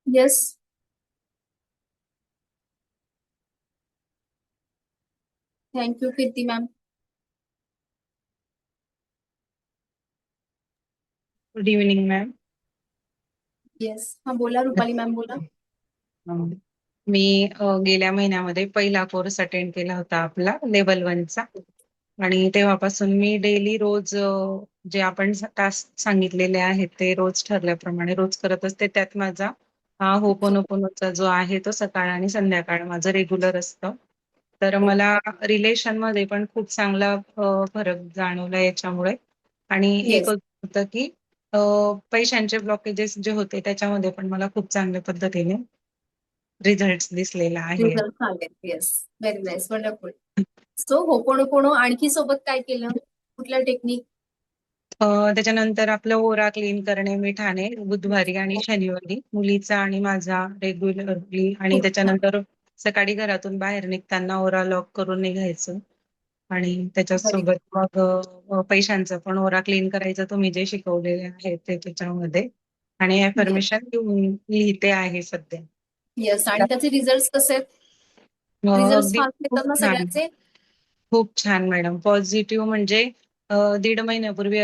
yes. Thank you Kirti ma'am. Good evening ma'am. Yes, हा बोला रुपाली मॅम, बोला. मी गेल्या महिन्यामध्ये पहिला कोर्स अटेंड केला होता आपला लेवल 1चा आणि तेव्हापासून मी डेली रोज जे आपण टास्क सांगितलेले आहेत ते रोज ठरल्याप्रमाणे रोज करत असते. त्यात माझा हा होपोनोपोनोचा जो आहे तो सकाळ आणि संध्याकाळ माझं रेग्युलर असतं. तर मला रिलेशनमध्ये पण खूप चांगला फरक जाणवला याच्यामुळे. आणि एक येस, होतं की पैशांचे ब्लॉकेजेस जे होते त्याच्यामध्ये पण मला खूप चांगल्या पद्धतीने रिझल्ट दिसलेला आहे. रिझल्ट आले. Yes, very nice, wonderful. So ho'oponopono आणखी सोबत काय केलं? कुठल्या टेक्निक? त्याच्यानंतर आपलं ओरा क्लीन करणे मिठाने बुधवारी आणि शनिवारी मुलीचा आणि माझा रेग्युलरली. आणि खूप छान. त्याच्यानंतर सकाळी घरातून बाहेर निघताना ओरा लॉक करून निघायचं. आणि त्याच्यासोबत मग पैशांचं पण ओरा क्लीन करायचं तुम्ही जे शिकवलेले आहे ते त्याच्यामध्ये. आणि ऍफर्मेशन लिहिते आहे सध्या. येस, आणि त्याचे रिझल्ट कसे आहेत? रिझल्ट अगदी फास्ट खूप येतात ना छान, सगळ्यांचे? खूप छान मॅडम. पॉझिटिव्ह म्हणजे 1.5 महिन्यापूर्वी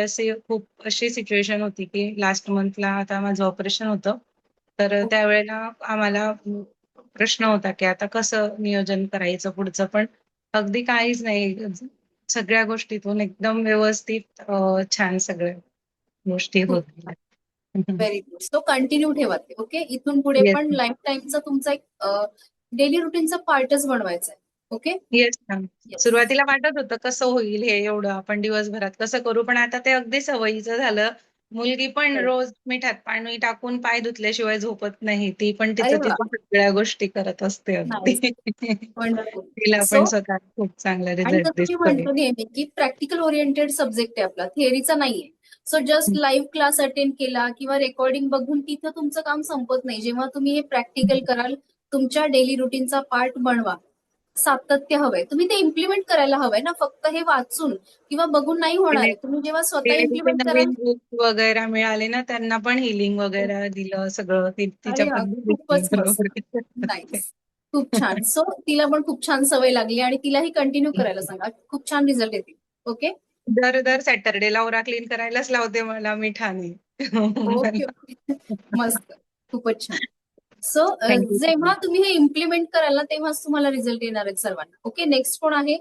खूप अशी सिच्युएशन होती की लास्ट मंथला आता माझं ऑपरेशन होतं. तर त्यावेळेला आम्हाला प्रश्न होता की आता कसं नियोजन करायचं पुढचं. पण अगदी काहीच नाही, सगळ्या गोष्टीतून एकदम व्यवस्थित छान सगळ्या गोष्टी होत्या. Very good. सो कंटिन्यू ठेवा ते. ओके, इथून पुढे येस पण लाईफ टाईमचा तुमचा एक डेली रुटीनचा पार्टच बनवायचा आहे. Okay, yes ma'am. येस. सुरुवातीला वाटत होतं कसं होईल हे एवढं आपण दिवसभरात कसं करू, पण आता ते अगदी सवयीचं झालं. मुलगी पण रोज मिठात पाणी टाकून पाय धुतल्याशिवाय झोपत नाही. ती पण अरे तिचं वा, तिचं सगळ्या गोष्टी करत असते अगदी. Nice, wonderful. तिला पण सो स्वतः खूप चांगला आणि रिझल्ट जसं मी दिसतोय. म्हणतो नेहमी की प्रॅक्टिकल ओरिएंटेड सब्जेक्ट आहे आपला, थिअरीचा नाहीये. So just live class attend केला किंवा रेकॉर्डिंग बघून तिथं तुमचं काम संपत नाही. जेव्हा तुम्ही हे प्रॅक्टिकल कराल, तुमच्या डेली रुटीनचा पार्ट बनवा. सातत्य हवंय. तुम्ही ते इम्प्लिमेंट करायला हवंय ना, फक्त हे वाचून किंवा बघून नाही होणार आहे. तुम्ही जेव्हा स्वतः ते इम्प्लिमेंट कराल. नवीन बुक वगैरे मिळाले ना, त्यांना पण हिलिंग वगैरे दिलं सगळं तिच्या अरे वा, पद्धतीने खूपच मस्त. बरोबर. नाईस. खूप छान. सो तिला पण खूप छान सवय लागली आणि तिलाही कंटिन्यू करायला सांगा. खूप छान रिझल्ट येतील. ओके. दर सॅटरडेला ओरा क्लीन करायलाच लावते मला मिठाने. Okay okay. मस्त. खूपच छान. So thank you. जेव्हा तुम्ही हे इम्प्लिमेंट कराल ना, तेव्हाच तुम्हाला रिझल्ट येणार आहेत सर्वांना. ओके. नेक्स्ट कोण आहे?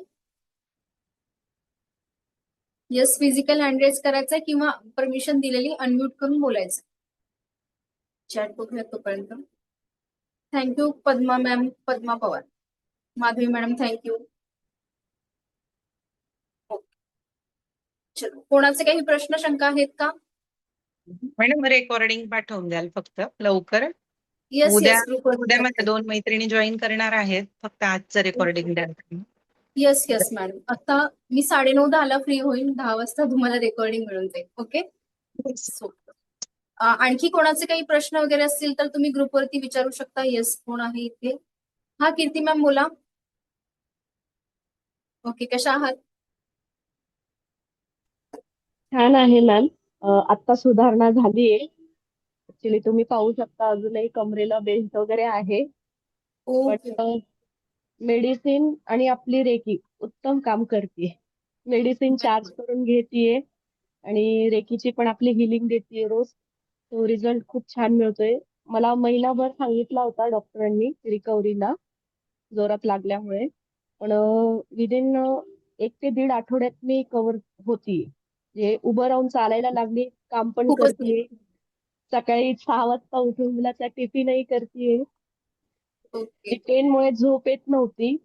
येस, फिजिकल हँड रेज करायचंय किंवा परमिशन दिलेली अनम्यूट करून बोलायचं. चॅट बघूया तोपर्यंत. Thank you Padma ma'am, Padma Pawar. Madhavi madam thank you. चलो, कोणाचे काही प्रश्न शंका आहेत का? मॅडम रेकॉर्डिंग पाठवून द्याल फक्त लवकर. येस उद्या येस, ग्रुपवर उद्या माझ्या 2 मैत्रिणी जॉईन करणार आहेत. फक्त आजचं रेकॉर्डिंग द्याल. Yes yes madam. आता मी 9:30-10 ला फ्री होईल. 10 वाजता तुम्हाला रेकॉर्डिंग मिळून जाईल. ओके. सो आणखी कोणाचे काही प्रश्न वगैरे असतील तर तुम्ही ग्रुपवरती विचारू शकता. येस, कोण आहे इथे? हा, कीर्ती मॅम बोला. ओके, कशा आहात? छान आहे मॅम. आता सुधारणा झालीये. ऍक्च्युली तुम्ही पाहू शकता अजूनही कमरेला बेल्ट वगैरे आहे. ओके. पण मेडिसिन आणि आपली रेकी उत्तम काम करते. मेडिसिन चार्ज करून घेतीये आणि रेकीची पण आपली हिलिंग देतीये रोज. तो रिझल्ट खूप छान मिळतोय. मला महिनाभर सांगितला होता डॉक्टरांनी रिकव्हरीला जोरात लागल्यामुळे, पण विदिन 1 ते 1.5 आठवड्यात मी कव्हर होतीये. म्हणजे उभं राहून चालायला लागली, काम पण खूपच करतीये. सकाळी 6 वाजता उठून मुलाचा टिफिनही करतीये. ओके. पेनमुळे झोप येत नव्हती,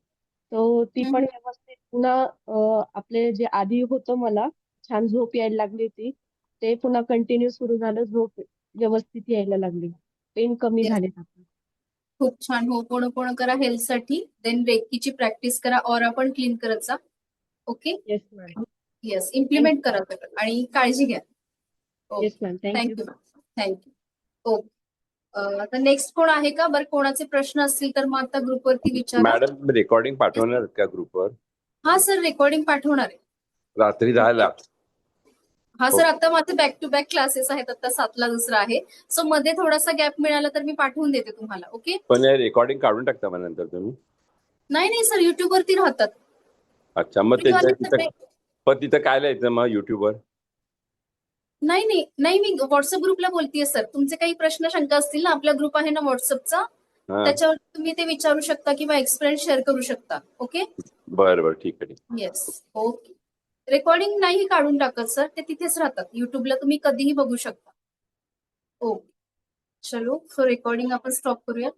तर ती पण व्यवस्थित पुन्हा आपले जे आधी होतं मला छान झोप यायला लागली होती, ते पुन्हा कंटिन्यू सुरू झालं. झोप व्यवस्थित यायला लागली. पेन कमी Yes. झाले आता. खूप छान. हो, कोण करा हेल्थसाठी. देन रेकीची प्रॅक्टिस करा. ऑरा पण क्लीन करत जा. Okay. Yes ma'am. Yes, implement करा सगळं आणि काळजी घ्या. Yes okay. Ma'am. Thank you. Thank you thank you. Okay. आता नेक्स्ट कोण आहे का? बरं, कोणाचे प्रश्न असतील तर मग आता ग्रुपवरती विचारा. मॅडम रेकॉर्डिंग पाठवणार आहेत का ग्रुपवर? हा सर, रेकॉर्डिंग पाठवणार आहे. रात्री 10ला. हा सर, आता माझे बॅक टू बॅक क्लासेस आहेत. आता 7ला दुसरा आहे. सो मध्ये थोडासा गॅप मिळाला तर मी पाठवून देते तुम्हाला. ओके. पण रेकॉर्डिंग काढून टाकता मग नंतर तुम्ही? नाही सर, युट्यूब वरती राहतात. अच्छा, मग फ्रीवाले तिथं सगळे. पण तिथं काय लिहायचं मग युट्यूबवर? नाही, मी व्हॉट्सअप ग्रुपला बोलतेय सर. तुमचे काही प्रश्न शंका असतील ना, आपला ग्रुप आहे ना व्हॉट्सअपचा, हा, त्याच्यावर तुम्ही ते विचारू शकता किंवा एक्सपिरियन्स शेअर करू शकता. ओके. बरं ठीक आहे. येस. ओके. रेकॉर्डिंग नाही काढून टाकत सर, ते तिथेच राहतात. युट्यूबला तुम्ही कधीही बघू शकता. ओके. चलो, सो रेकॉर्डिंग आपण स्टॉप करूया.